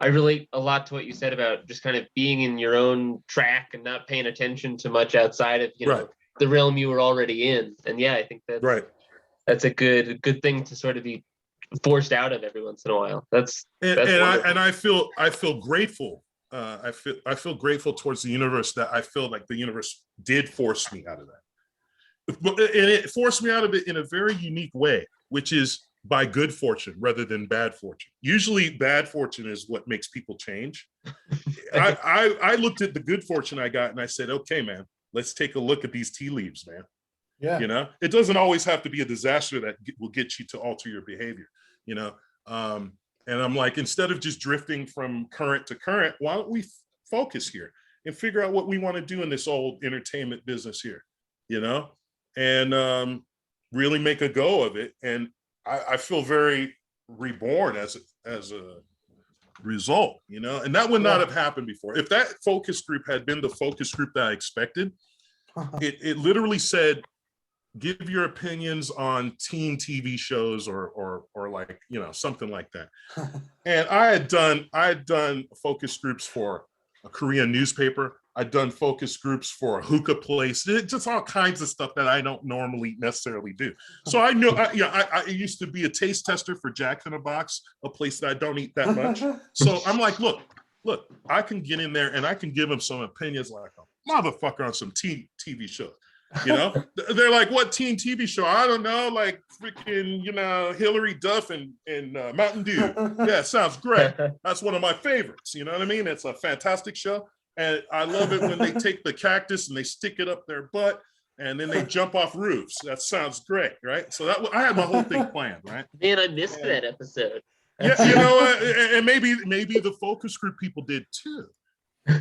I relate a lot to what you said about just kind of being in your own track and not paying attention to much outside of, you know, the realm you were already in. And yeah, I think that's a good thing to sort of be forced out of every once in a while. That's I feel grateful. I feel grateful towards the universe that I feel like the universe did force me out of that. And it forced me out of it in a very unique way, which is by good fortune rather than bad fortune. Usually bad fortune is what makes people change. I looked at the good fortune I got and I said, okay, man, let's take a look at these tea leaves, man. Yeah. You know, it doesn't always have to be a disaster that will get you to alter your behavior, you know? And I'm like, instead of just drifting from current to current, why don't we focus here and figure out what we want to do in this old entertainment business here, you know, and really make a go of it. And I feel very reborn as a result, you know, and that would not have happened before. If that focus group had been the focus group that I expected, it literally said, give your opinions on teen TV shows or like, you know, something like that. And I had done focus groups for a Korean newspaper. I'd done focus groups for a hookah place, just all kinds of stuff that I don't normally necessarily do. So I knew, I used to be a taste tester for Jack in the Box, a place that I don't eat that much. So I'm like, look, I can get in there and I can give them some opinions like a motherfucker on some TV show. You know, they're like, what teen TV show? I don't know, like freaking, you know, Hillary Duff and Mountain Dew. Yeah, sounds great. That's one of my favorites. You know what I mean? It's a fantastic show. And I love it when they take the cactus and they stick it up their butt and then they jump off roofs. That sounds great, right? So I had my whole thing planned, right? Man, I missed that episode. Yeah, you know, and maybe the focus group people did too,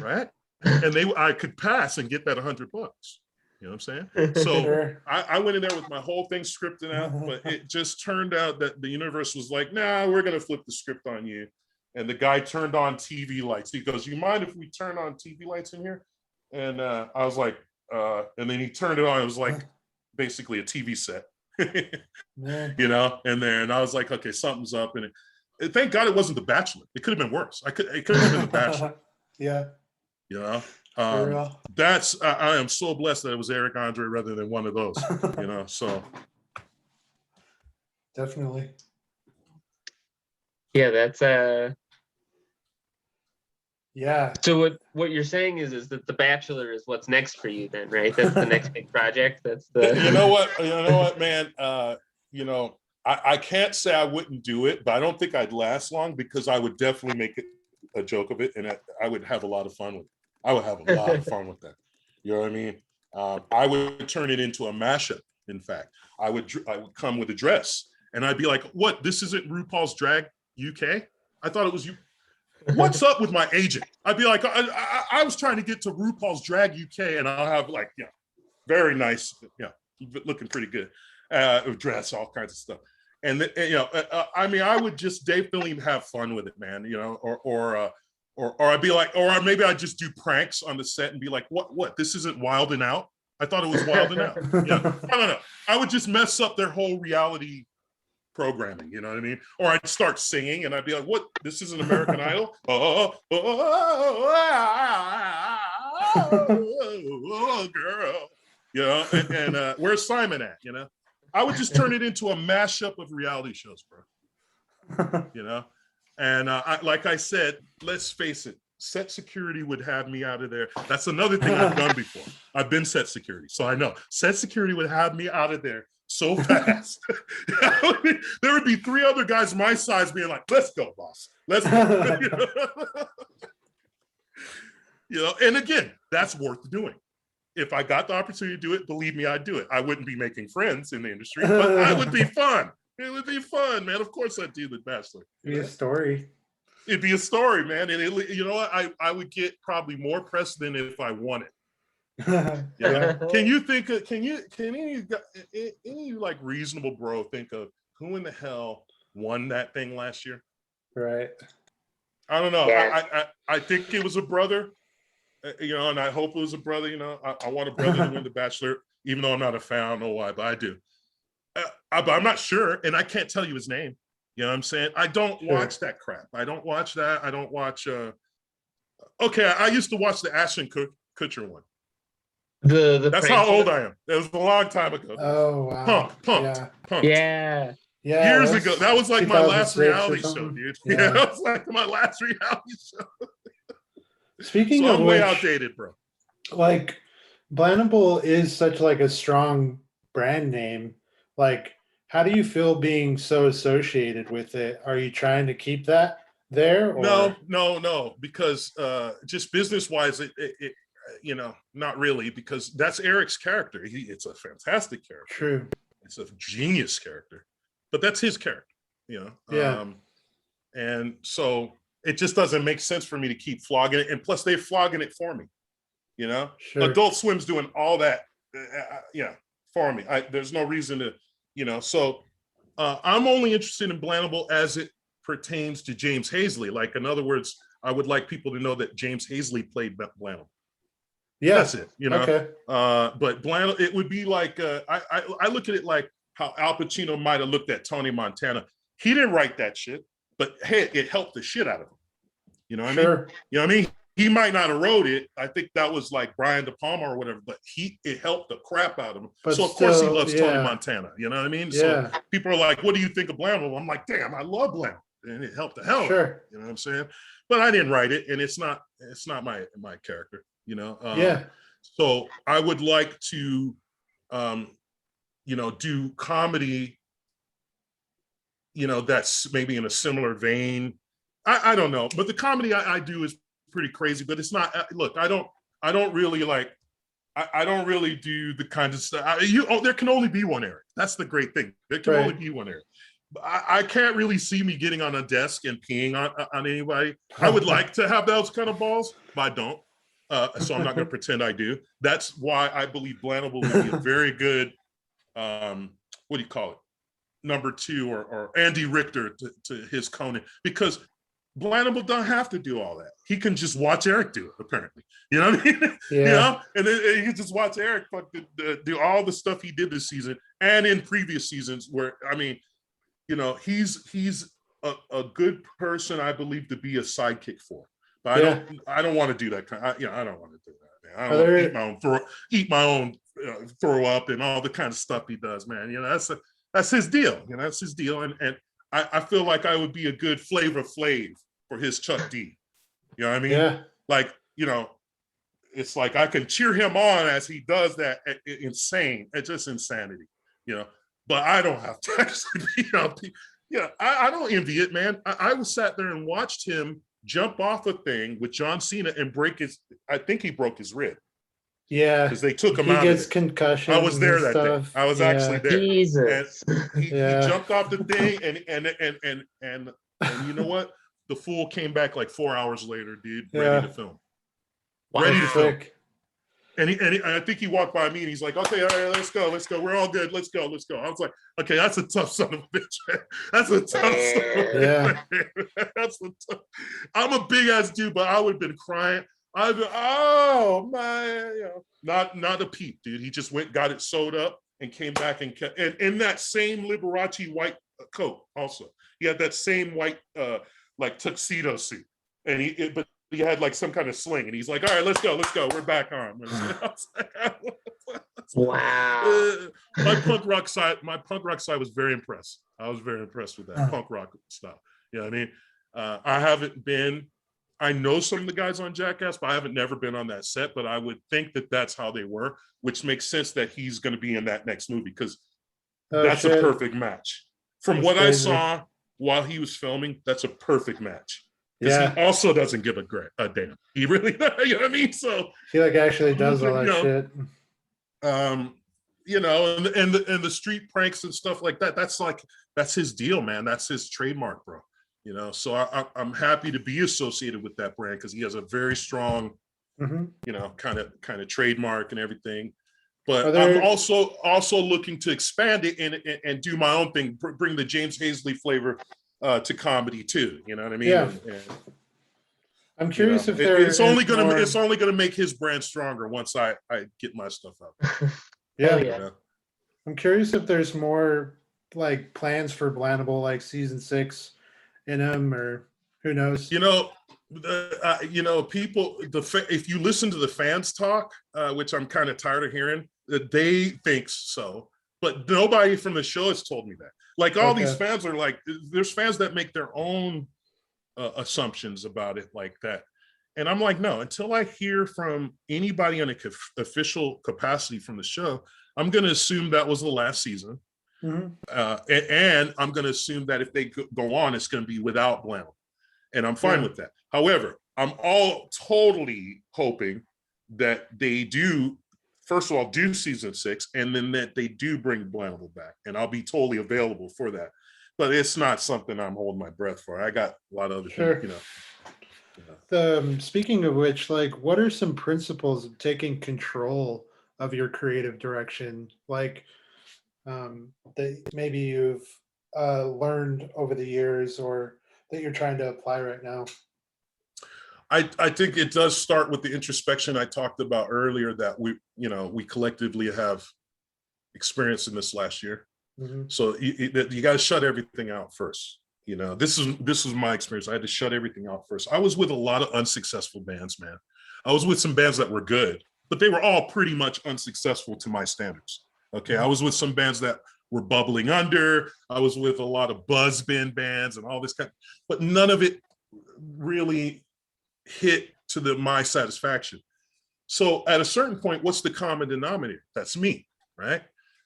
right? And I could pass and get that $100. You know what I'm saying? So Sure. I went in there with my whole thing scripted out, but it just turned out that the universe was like, nah, we're going to flip the script on you. And the guy turned on TV lights. He goes, you mind if we turn on TV lights in here? And I was like, and then he turned it on. It was like basically a TV set, you know, and I was like, okay, something's up. And thank God it wasn't The Bachelor. It could have been worse. It could have been The Bachelor. Yeah. You know? I am so blessed that it was Eric Andre rather than one of those, you know, so. Definitely. Yeah, that's yeah. So what you're saying is that The Bachelor is what's next for you then, right? That's the next big project. That's the You know what, man, you know, I can't say I wouldn't do it, but I don't think I'd last long because I would definitely make it a joke of it and I would have a lot of fun with it. I would have a lot of fun with that. You know what I mean? I would turn it into a mashup. In fact, I would come with a dress and I'd be like, what, this isn't RuPaul's Drag UK? I thought it was you. What's up with my agent? I'd be like, I was trying to get to RuPaul's Drag UK and I'll have like, you know, very nice, you know, looking pretty good, dress, all kinds of stuff. And you know, I mean, I would just definitely have fun with it, man, you know, or I'd be like, or maybe I'd just do pranks on the set and be like, what? This isn't Wild and Out? I thought it was Wild and Out. Yeah, no. I would just mess up their whole reality programming, you know what I mean? Or I'd start singing and I'd be like, what? This is an American Idol? Oh, girl. You know, and where's Simon at, you know? I would just turn it into a mashup of reality shows, bro. You know? And like I said, let's face it, set security would have me out of there. That's another thing I've done before. I've been set security, so I know. Set security would have me out of there so fast. There would be 3 other guys my size being like, let's go, boss. Let's go. You know, and again, that's worth doing. If I got the opportunity to do it, believe me, I'd do it. I wouldn't be making friends in the industry, but it would be fun. It would be fun, man. Of course I'd do The Bachelor. It'd be a story. It'd be a story, man. And you know what? I would get probably more press than if I won it. Yeah. Can you think of, can any like reasonable bro think of who in the hell won that thing last year? Right. I don't know. Yeah. I think it was a brother, you know, and I hope it was a brother, you know. I want a brother to win The Bachelor, even though I'm not a fan. I don't know why, but I do. But I'm not sure, and I can't tell you his name. You know what I'm saying? I don't watch that crap. I don't watch that. I don't watch. Okay, I used to watch the Ashton Kutcher one. That's how old I am. It was a long time ago. Oh wow. Pumped. Yeah. Years ago. That was like my last 2006 or reality show, something. dude. Yeah. That was like my last reality show. Speaking So of I'm way which, outdated, bro. like Blannibal is such like a strong brand name. Like, how do you feel being so associated with it? Are you trying to keep that there? Or? No, because just business wise, it you know, not really, because that's Eric's character. It's a fantastic character. True. It's a genius character, but that's his character, you know? Yeah. And so it just doesn't make sense for me to keep flogging it. And plus they're flogging it for me, you know? Sure. Adult Swim's doing all that, for me. There's no reason to, you know, so I'm only interested in Blannibal as it pertains to James Hazley. Like, in other words, I would like people to know that James Hazley played Blannibal. Yeah. That's it, you know. Okay. But Blannibal, it would be like I look at it like how Al Pacino might have looked at Tony Montana. He didn't write that shit, but hey, it helped the shit out of him. You know what I mean? You know what I mean? He might not have wrote it. I think that was like Brian De Palma or whatever, but it helped the crap out of him. But so of still, course he loves yeah. Tony Montana. You know what I mean? Yeah. So people are like, "What do you think of Blannibal?" I'm like, "Damn, I love Blannibal, and it helped the hell out of me." You know what I'm saying? But I didn't write it, and it's not my character. You know? Yeah. So I would like to, you know, do comedy. You know, that's maybe in a similar vein. I don't know, but the comedy I do is pretty crazy. But it's not. Look, I don't really like. I don't really do the kind of stuff. There can only be one Eric. That's the great thing. There can only be one Eric. I can't really see me getting on a desk and peeing on anybody. I would like to have those kind of balls, but I don't. So I'm not going to pretend I do. That's why I believe Blannibal would be a very good, what do you call it? Number 2 or Andy Richter to his Conan, because Blannibal don't have to do all that. He can just watch Eric do it, apparently. You know what I mean? Yeah. You know? And then he can just watch Eric do all the stuff he did this season and in previous seasons where, I mean, you know, he's a good person, I believe, to be a sidekick for. But I don't want to do that kind. I don't want to do that, man. I don't want to eat my own throw up and all the kind of stuff he does, man. You know, that's his deal. You know, that's his deal. And I feel like I would be a good Flavor Flav for his Chuck D. You know what I mean? Yeah. Like, you know, it's like I can cheer him on as he does that insane. It's just insanity, you know. But I don't have to actually be, I don't envy it, man. I was sat there and watched him jump off a thing with John Cena and I think he broke his rib. Yeah. Because they took him out. He gets concussion. I was there that day. I was actually there. Jesus. And he jumped off the thing and you know what? The fool came back like 4 hours later, dude, ready to film. Wow. Ready to film. And I think he walked by me and he's like, "Okay, all right, let's go. We're all good. Let's go. I was like, "Okay, that's a tough son of a bitch. That's a tough son of a bitch. That's a tough." I'm a big ass dude, but I would have been crying. I'd be, oh man, you know, not a peep, dude. He just went, got it sewed up, and came back and kept. And in that same Liberace white coat, also, he had that same white like tuxedo suit, and but he had like some kind of sling, and he's like, "All right, let's go, we're back on." Wow. My punk rock side was very impressed. I was very impressed with that punk rock stuff. You know what I mean? I haven't been. I know some of the guys on Jackass, but I haven't never been on that set. But I would think that that's how they were, which makes sense that he's going to be in that next movie because that's a perfect match. From what I saw while he was filming, that's a perfect match. Because he also doesn't give a damn. He really, you know what I mean? So he like actually does all that shit. You know, and the street pranks and stuff like that. That's his deal, man. That's his trademark, bro. You know, so I'm happy to be associated with that brand because he has a very strong, you know, kind of trademark and everything. But I'm also looking to expand it and do my own thing, bring the James Hazley flavor to comedy too. You know what I mean? Yeah. And, I'm curious if it's only gonna make his brand stronger once I get my stuff out. Yeah. You know? I'm curious if there's more like plans for Blannibal, like season 6 in him, or who knows? You know, people. If you listen to the fans talk, which I'm kind of tired of hearing, they think so, but nobody from the show has told me that. Like all these fans are like, there's fans that make their own assumptions about it like that. And I'm like, no, until I hear from anybody in an official capacity from the show, I'm going to assume that was the last season. And I'm going to assume that if they go on, it's going to be without Blannibal. And I'm fine with that. However, I'm all totally hoping that they do, first of all, do season 6, and then that they do bring Blannibal back. And I'll be totally available for that. But it's not something I'm holding my breath for. I got a lot of other things, you know. Speaking of which, like, what are some principles of taking control of your creative direction? Like, that maybe you've learned over the years or that you're trying to apply right now? I think it does start with the introspection I talked about earlier that we collectively have experienced in this last year. Mm-hmm. So you got to shut everything out first. This is my experience. I had to shut everything out first. I was with a lot of unsuccessful bands, man. I was with some bands that were good, but they were all pretty much unsuccessful to my standards. Okay, I was with some bands that were bubbling under. I was with a lot of buzz bin bands and all this but none of it really hit to my satisfaction. So at a certain point, what's the common denominator? That's me, right?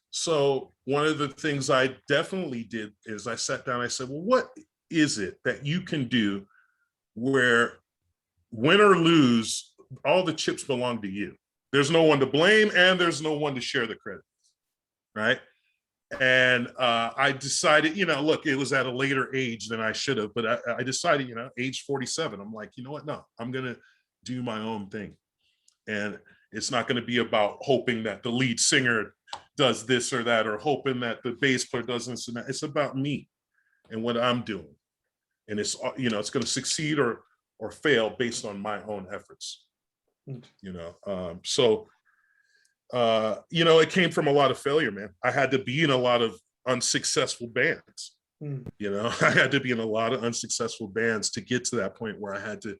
So one of the things I definitely did is I sat down, I said, well, what is it that you can do where win or lose, all the chips belong to you? There's no one to blame and there's no one to share the credit, right? And I decided, look, it was at a later age than I should have, but I decided, age 47, I'm like, you know what? No, I'm going to do my own thing. And it's not going to be about hoping that the lead singer does this or that, or hoping that the bass player does this and that. It's about me and what I'm doing. And it's, it's going to succeed or fail based on my own efforts, So it came from a lot of failure, man. I had to be in a lot of unsuccessful bands. I had to be in a lot of unsuccessful bands to get to that point where I had to,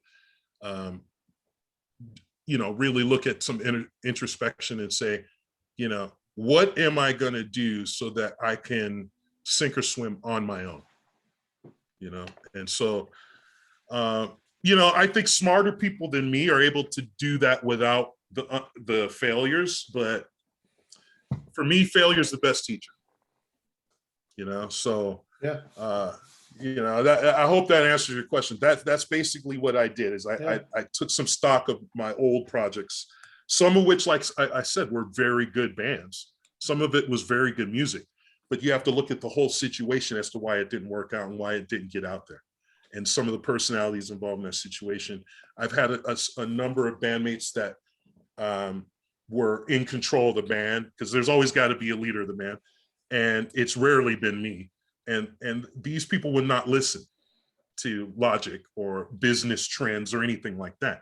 really look at some introspection and say, what am I going to do so that I can sink or swim on my own? And so, I think smarter people than me are able to do that without the failures. But for me, failure is the best teacher. So yeah. I hope that answers your question. That's basically what I did. Is I took some stock of my old projects, some of which, like I said, were very good bands. Some of it was very good music, but you have to look at the whole situation as to why it didn't work out and why it didn't get out there. And some of the personalities involved in that situation. I've had a number of bandmates that were in control of the band, because there's always got to be a leader of the band, and it's rarely been me. And these people would not listen to logic or business trends or anything like that.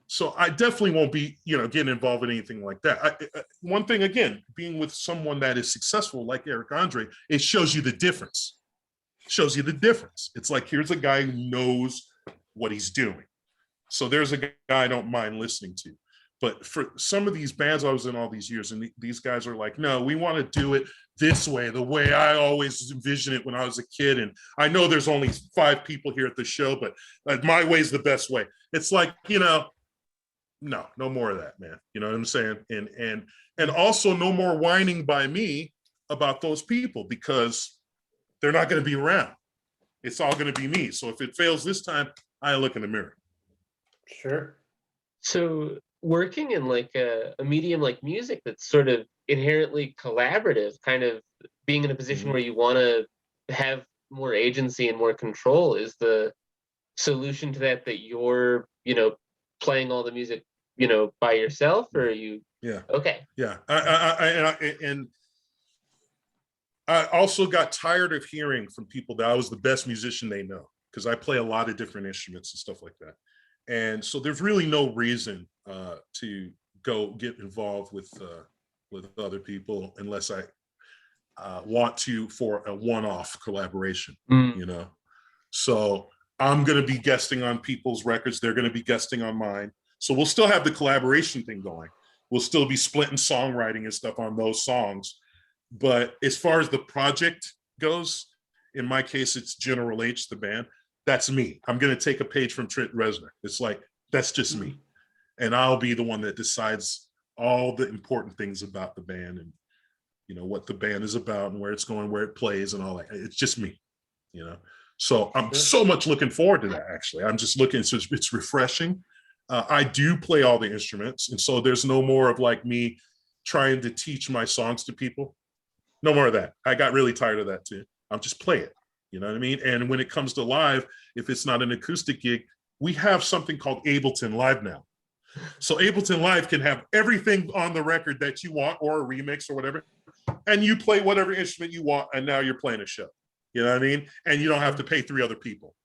So I definitely won't be, getting involved in anything like that. One thing, again, being with someone that is successful like Eric Andre, it shows you the difference. It's like, here's a guy who knows what he's doing. So there's a guy I don't mind listening to. But for some of these bands I was in all these years, and these guys are like, no, we want to do it this way, the way I always envisioned it when I was a kid. And I know there's only 5 people here at the show, but my way is the best way. It's like, no more of that, man. You know what I'm saying? And also no more whining by me about those people, because they're not going to be around. It's all going to be me. So if it fails this time, I look in the mirror. Sure. So working in like a medium like music that's sort of inherently collaborative, kind of being in a position where you want to have more agency and more control, is the solution to that you're, playing all the music, by yourself, or are you? Yeah. Okay. Yeah. I also got tired of hearing from people that I was the best musician they know, because I play a lot of different instruments and stuff like that. And so there's really no reason to go get involved with other people unless I want to for a one-off collaboration, So I'm going to be guesting on people's records. They're going to be guesting on mine. So we'll still have the collaboration thing going. We'll still be splitting songwriting and stuff on those songs. But as far as the project goes, in my case, it's General H, the band. That's me. I'm going to take a page from Trent Reznor. It's like, that's just me. And I'll be the one that decides all the important things about the band and, what the band is about and where it's going, where it plays and all that. It's just me, So I'm so much looking forward to that, actually. I'm just looking, so it's refreshing. I do play all the instruments. And so there's no more of like me trying to teach my songs to people. No more of that. I got really tired of that too. I'm just play it. You know what I mean? And when it comes to live, if it's not an acoustic gig, we have something called Ableton Live now. So Ableton Live can have everything on the record that you want, or a remix or whatever, and you play whatever instrument you want, and now you're playing a show. You know what I mean? And you don't have to pay 3 other people.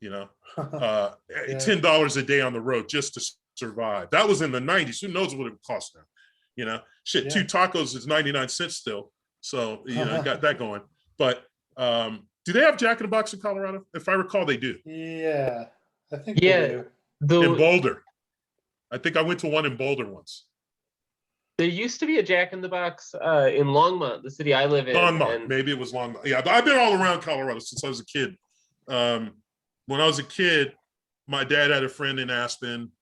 you know, Yeah. $10 a day on the road just to survive. That was in the 90s. Who knows what it would cost now? You know, shit, Yeah. 2 tacos is 99 cents still. So, you know, got that going. But do they have Jack in the Box in Colorado? If I recall, they do. Yeah, I think Yeah. they do. In Boulder. I think I went to one in Boulder once. There used to be a Jack in the Box in Longmont, the city I live in. Longmont, maybe it was Longmont. Yeah, but I've been all around Colorado since I was a kid. When I was a kid, my dad had a friend in Aspen,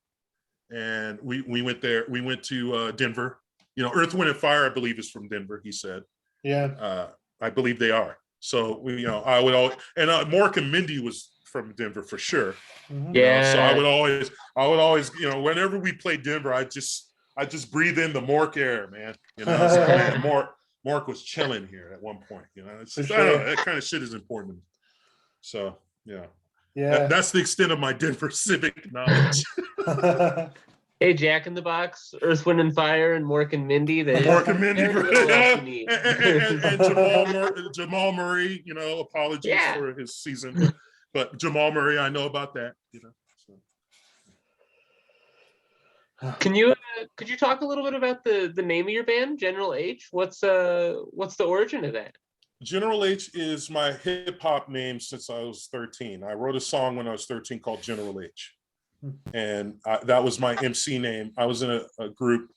and we went there. We went to Denver. You know, Earth, Wind, and Fire, I believe, is from Denver. He said. Yeah. I believe they are. So we, you know, I would always, and Mork and Mindy was from Denver for sure. Mhm. Yeah. You know, so I would always, you know, whenever we played Denver, I just breathe in the Mork air, man. You know, it's like, man, Mork was chilling here at one point. You know, it's just, I don't know, that kind of shit is important to me. So yeah, that's the extent of my Denver civic knowledge. Hey, Jack in the Box, Earth, Wind, and Fire, and Mork and Mindy. Mork and Mindy, and Jamal Murray. You know, apologies for his season, but Jamal Murray, I know about that. You know. So. Could you talk a little bit about the name of your band, General H? What's the origin of that? General H is my hip hop name since I was 13. I wrote a song when I was 13 called General H. And that was my MC name. I was in a group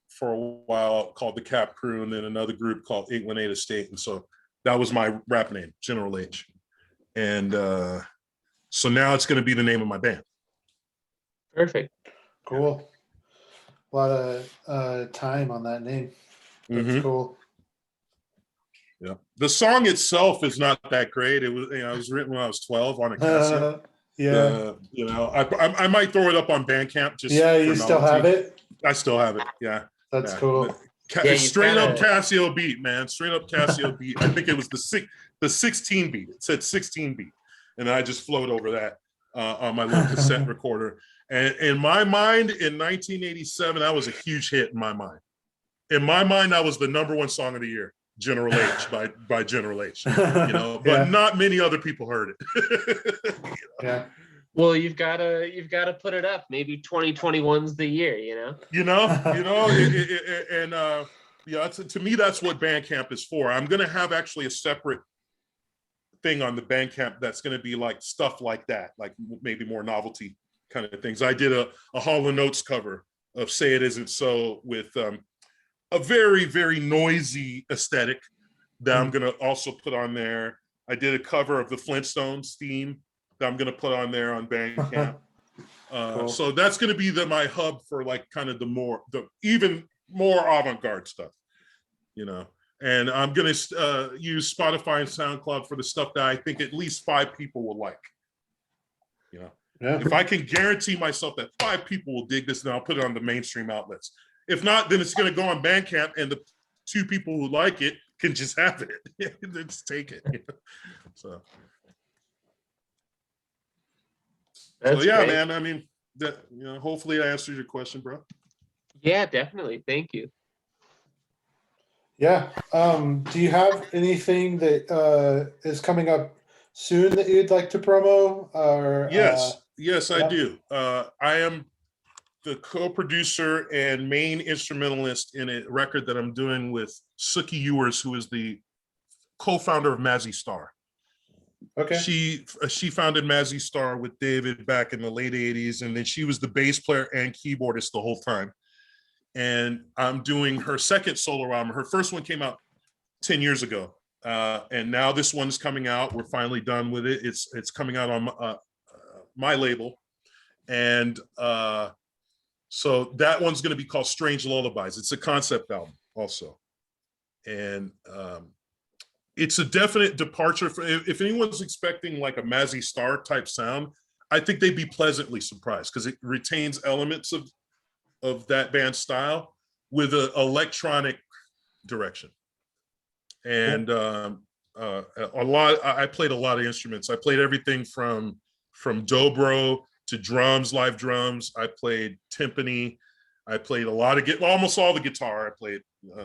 for a while called the Cap Crew, and then another group called 818 Estate. And so that was my rap name, General H. And so now it's going to be the name of my band. Perfect. Cool. A lot of time on that name. That's cool. Yeah. The song itself is not that great. It was, you know, it was written when I was 12 on a Casio. Yeah. You know, I might throw it up on Bandcamp. Just you still have it? I still have it. Yeah. That's cool. Straight up Casio beat, man. Straight up Casio beat. I think it was the 16 beat. It said 16 beat. And I just flowed over that on my little cassette recorder. And in my mind, in 1987, that was a huge hit in my mind. In my mind, that was the #1 song of the year. General H by General H, you know, but not many other people heard it. You know? Yeah. Well, you've got to put it up. Maybe 2021's the year, you know. To me, that's what Bandcamp is for. I'm gonna have actually a separate thing on the Bandcamp that's gonna be like stuff like that, like maybe more novelty kind of things. I did a Hall & Oates cover of "Say It Isn't So" with a very, very noisy aesthetic that I'm going to also put on there. I did a cover of the Flintstones theme that I'm going to put on there on Bandcamp. Cool. So that's going to be my hub for like kind of the even more avant-garde stuff, you know. And I'm going to use Spotify and SoundCloud for the stuff that I think at least 5 people will like, you know. Yeah. If I can guarantee myself that 5 people will dig this, then I'll put it on the mainstream outlets. If not, then it's going to go on Bandcamp, and the 2 people who like it can just have it. Just take it. So yeah, great. Man. I mean, hopefully I answered your question, bro. Yeah, definitely. Thank you. Yeah. Do you have anything that is coming up soon that you'd like to promo? Or yes, I do. I am the co-producer and main instrumentalist in a record that I'm doing with Suki Ewers, who is the co-founder of Mazzy Star. Okay. She founded Mazzy Star with David back in the late 80s, and then she was the bass player and keyboardist the whole time. And I'm doing her second solo album. Her first one came out 10 years ago. And now this one's coming out. We're finally done with it. It's coming out on my label. And so that one's going to be called Strange Lullabies. It's a concept album also. And it's a definite departure. If anyone's expecting like a Mazzy Star type sound, I think they'd be pleasantly surprised because it retains elements of that band style with an electronic direction. And I played a lot of instruments. I played everything from dobro to drums, live drums. I played timpani. I played a lot of almost all the guitar. I played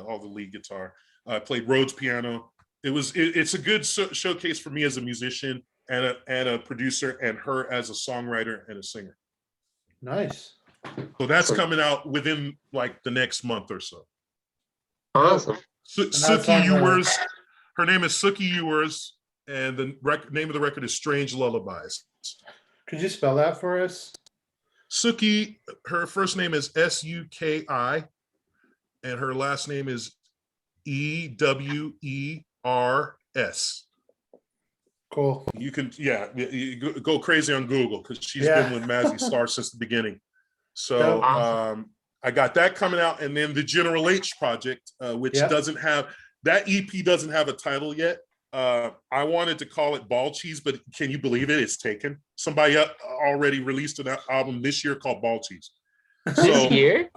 all the lead guitar. I played Rhodes piano. It's a good showcase for me as a musician and a producer, and her as a songwriter and a singer. Nice. So that's coming out within like the next month or so. Awesome. Suki Ewers, her name is Suki Ewers, and the name of the record is Strange Lullabies. Could you spell that for us? Suki, her first name is Suki, and her last name is Ewers. Cool. You can, you go crazy on Google because she's been with Mazzy Star since the beginning. So I got that coming out, and then the General H project, which doesn't have, that EP doesn't have a title yet. I wanted to call it Ball Cheese, but can you believe it? It's taken. Somebody already released an album this year called Ball Cheese. This year?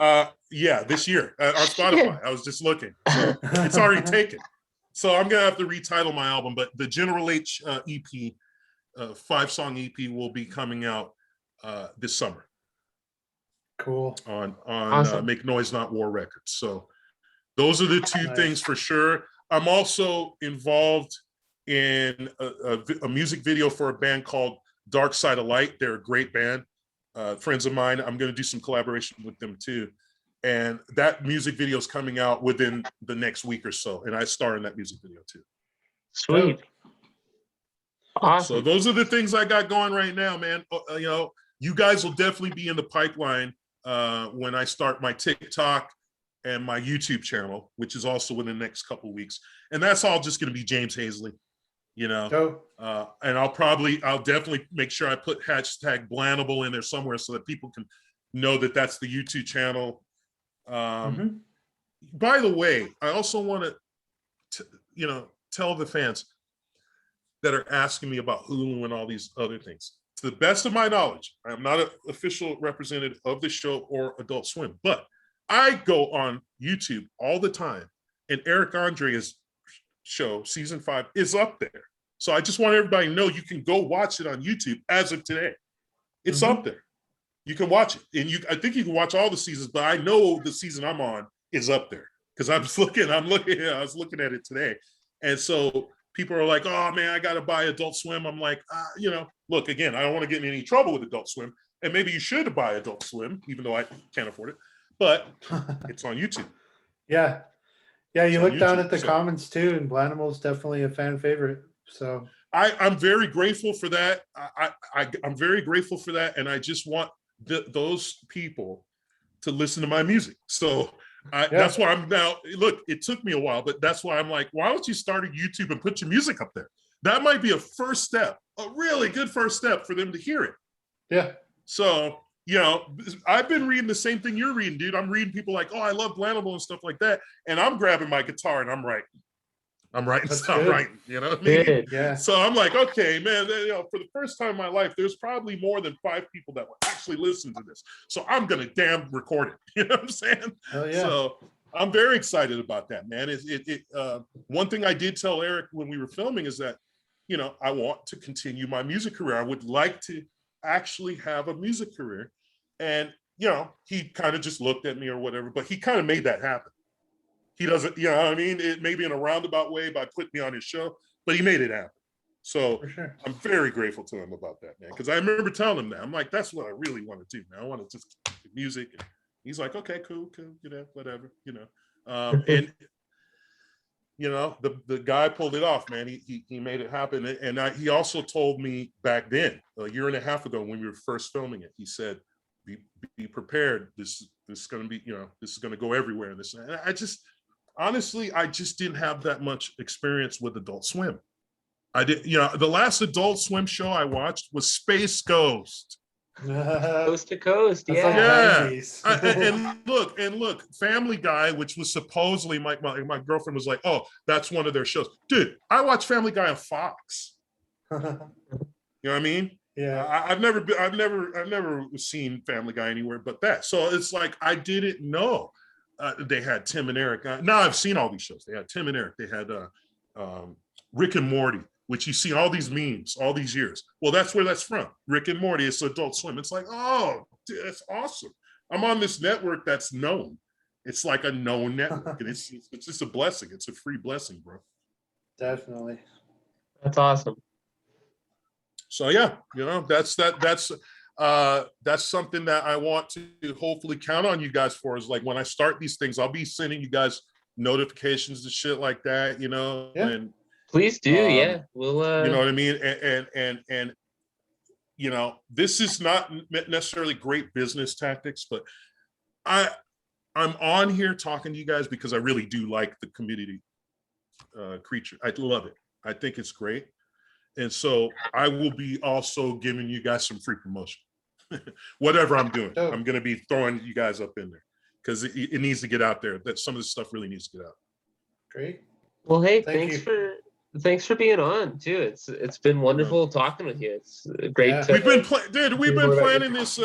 Yeah, this year on Spotify. I was just looking. So it's already taken. So I'm gonna have to retitle my album, but the General H EP, 5-song EP, will be coming out this summer. Cool. On Awesome. Make Noise Not War Records. So those are the two things for sure. I'm also involved in a music video for a band called Dark Side of Light. They're a great band, friends of mine. I'm going to do some collaboration with them too. And that music video is coming out within the next week or so. And I star in that music video too. Sweet. Awesome. So those are the things I got going right now, man. You know, you guys will definitely be in the pipeline when I start my TikTok and my YouTube channel, which is also within the next couple of weeks. And that's all just going to be James Hazley, you know. And I'll definitely make sure I put hashtag Blannibal in there somewhere so that people can know that that's the YouTube channel. By the way, I also want to, you know, tell the fans that are asking me about Hulu and all these other things. To the best of my knowledge, I am not an official representative of the show or Adult Swim, but I go on YouTube all the time, and Eric Andre's show, season 5, is up there. So I just want everybody to know you can go watch it on YouTube as of today. It's up there. You can watch it. And I think you can watch all the seasons, but I know the season I'm on is up there because I was looking at it today. And so people are like, oh man, I got to buy Adult Swim. I'm like, you know, look, again, I don't want to get in any trouble with Adult Swim. And maybe you should buy Adult Swim, even though I can't afford it. But it's on YouTube. Yeah, you look down at the comments too, and Blannibal is definitely a fan favorite. So I'm very grateful for that. I'm very grateful for that, and I just want those people to listen to my music. So that's why I'm now. Look, it took me a while, but that's why I'm like, why don't you start a YouTube and put your music up there? That might be a first step, a really good first step for them to hear it. Yeah. So. You know, I've been reading the same thing you're reading, dude. I'm reading people like, oh, I love Blannibal and stuff like that. And I'm grabbing my guitar and I'm writing. You know what I mean? Yeah. So I'm like, okay, man, you know, for the first time in my life, there's probably more than 5 people that will actually listen to this. So I'm going to damn record it. You know what I'm saying? Oh, yeah. So I'm very excited about that, man. One thing I did tell Eric when we were filming is that, you know, I want to continue my music career. I would like to actually have a music career. And, you know, he kind of just looked at me or whatever, but he kind of made that happen. He doesn't, you know what I mean? It may be in a roundabout way by putting me on his show, but he made it happen. So I'm very grateful to him about that, man. Because I remember telling him that. I'm like, that's what I really want to do, man. I want to just do music. And he's like, okay, cool, you know, whatever, you know. And, you know, the guy pulled it off, man. He made it happen. And he also told me back then, a year and a half ago when we were first filming it, he said, be prepared. This is going to be, you know, this is going to go everywhere. And I just, honestly, I just didn't have that much experience with Adult Swim. I did, you know, the last Adult Swim show I watched was Space Ghost. Coast to coast, yeah. And look, Family Guy, which was supposedly my girlfriend was like, oh, that's one of their shows. Dude, I watch Family Guy on Fox. You know what I mean? Yeah. I've never seen Family Guy anywhere but that. So it's like I didn't know they had Tim and Eric. Now I've seen all these shows. They had Tim and Eric. They had Rick and Morty, which you see all these memes all these years. Well, that's where that's from. Rick and Morty. It's Adult Swim. It's like, oh, dude, that's awesome. I'm on this network that's known. It's like a known network, and it's just a blessing. It's a free blessing, bro. Definitely. That's awesome. So yeah, that's something that I want to hopefully count on you guys for, is like when I start these things, I'll be sending you guys notifications and shit like that, and please do. Yeah, we'll you know what I mean? And this is not necessarily great business tactics, but I'm on here talking to you guys because I really do like the community creature. I love it. I think it's great. And so I will be also giving you guys some free promotion. Whatever I'm doing, I'm going to be throwing you guys up in there because it needs to get out there. That some of this stuff really needs to get out. Great. Well, hey, thanks for being on too. It's been wonderful talking with you. It's great. Yeah. We've been planning this.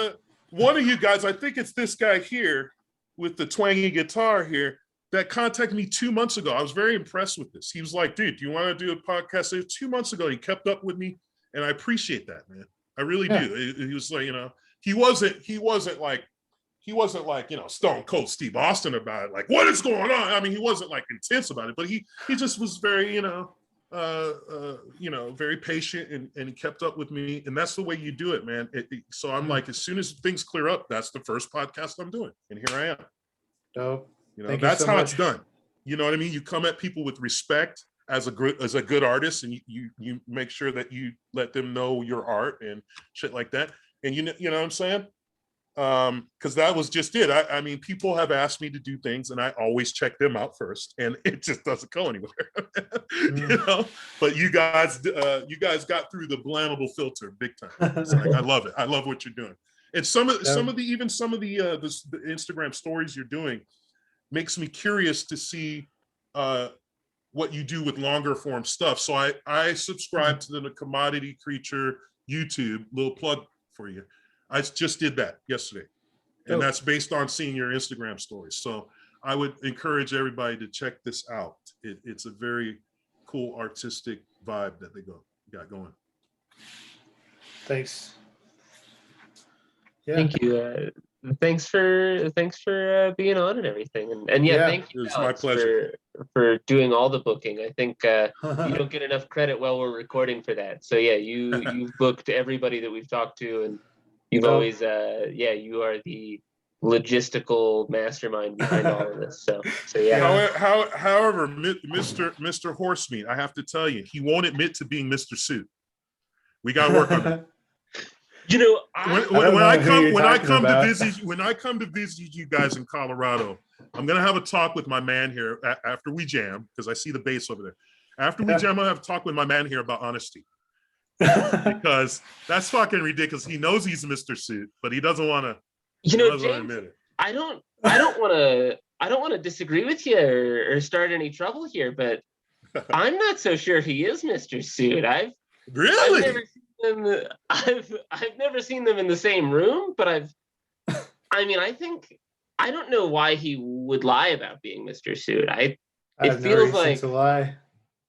One of you guys, I think it's this guy here with the twangy guitar here, that contacted me 2 months ago. I was very impressed with this. He was like, dude, do you want to do a podcast? It was 2 months ago. He kept up with me, and I appreciate that, man. I really do. He was like, he wasn't like Stone Cold Steve Austin about it. Like, what is going on? I mean, he wasn't like intense about it, but he just was very, very patient, and he kept up with me. And that's the way you do it, man. So I'm like, as soon as things clear up, that's the first podcast I'm doing. And here I am. Dope. That's how it's done. You know what I mean? You come at people with respect as a good artist, and you make sure that you let them know your art and shit like that. And you know what I'm saying? Because that was just it. I mean, people have asked me to do things, and I always check them out first, and it just doesn't go anywhere. But you guys got through the Blannibal filter big time. It's like, I love it. I love what you're doing. And some of the Instagram stories you're doing makes me curious to see what you do with longer form stuff. So I subscribe to the Commodity Creature YouTube. Little plug for you. I just did that yesterday, and that's based on seeing your Instagram stories. So I would encourage everybody to check this out. It's a very cool artistic vibe that they got going. Thanks. Yeah. Thank you. Thanks for being on and everything. And thank you, it's Alex, my pleasure for doing all the booking. I think you don't get enough credit while we're recording for that. So yeah, you've booked everybody that we've talked to, and you've always you are the logistical mastermind behind all of this. So yeah. However, Mr. Horsemeat, I have to tell you, he won't admit to being Mr. Suit. We got to work on that. When I come to visit you guys in Colorado, I'm gonna have a talk with my man here after we jam, because I see the bass over there. After we jam, I'll have a talk with my man here about honesty, because that's fucking ridiculous. He knows he's Mr. Suit, but he doesn't want to. James, admit it. I don't want to disagree with you or start any trouble here, but I'm not so sure he is Mr. Suit. I've never seen them in the same room, but I don't know why he would lie about being Mr. Suit. It feels like a lie.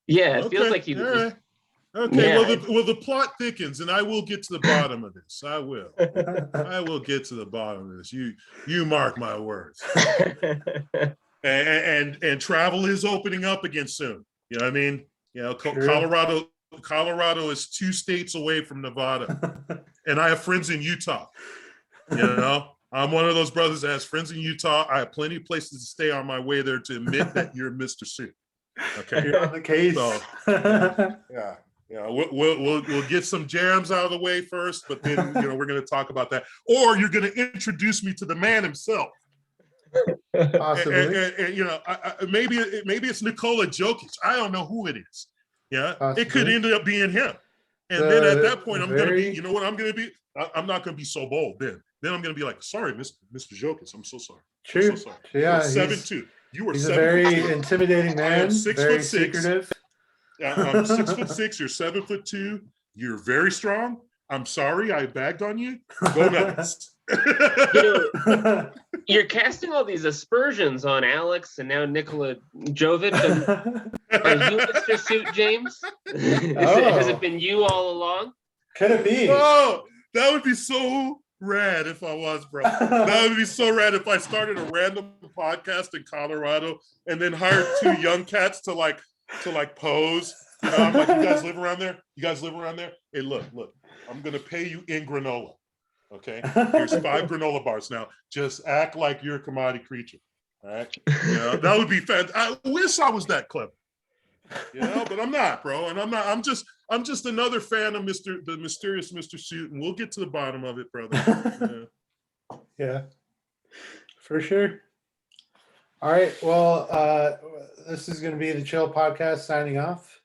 Yeah, it feels like he. Right. Okay, yeah. Well, the plot thickens, and I will get to the bottom of this. I will. I will get to the bottom of this. You mark my words. and travel is opening up again soon. You know what I mean? Colorado is 2 states away from Nevada, and I have friends in Utah. I'm one of those brothers that has friends in Utah. I have plenty of places to stay on my way there to admit that you're Mr. Suit. Okay, you're on the case. So, yeah. We'll get some jams out of the way first, but then we're going to talk about that. Or you're going to introduce me to the man himself. Possibly. And maybe it's Nikola Jokic. I don't know who it is. Yeah, possibly. It could end up being him. And then at that point, I'm going to be. You know what I'm going to be? I'm not going to be so bold. Then I'm going to be like, sorry, Mr. Jokic. I'm so sorry. True. I'm so sorry. Yeah. 7'2". You were he's 7'2". a very intimidating man. I am 6'6". Very secretive. I'm 6'6". You're 7'2". You're very strong. I'm sorry, I bagged on you. Go nuts. You're casting all these aspersions on Alex and now Nikola Jovic. Are you Mr. Suit, James? Has it been you all along? Could it be? Oh, that would be so rad if I was, bro. That would be so rad if I started a random podcast in Colorado and then hired 2 young cats to pose I'm like, you guys live around there? You guys live around there? Hey, look, I'm gonna pay you in granola. Okay, here's 5 granola bars. Now, just act like you're a commodity creature. All right, that would be fantastic. I wish I was that clever. But I'm not, bro, and I'm not. I'm just another fan of the mysterious Mr. Suit, and we'll get to the bottom of it, brother. Yeah, for sure. All right, well, this is going to be the Chill Podcast signing off.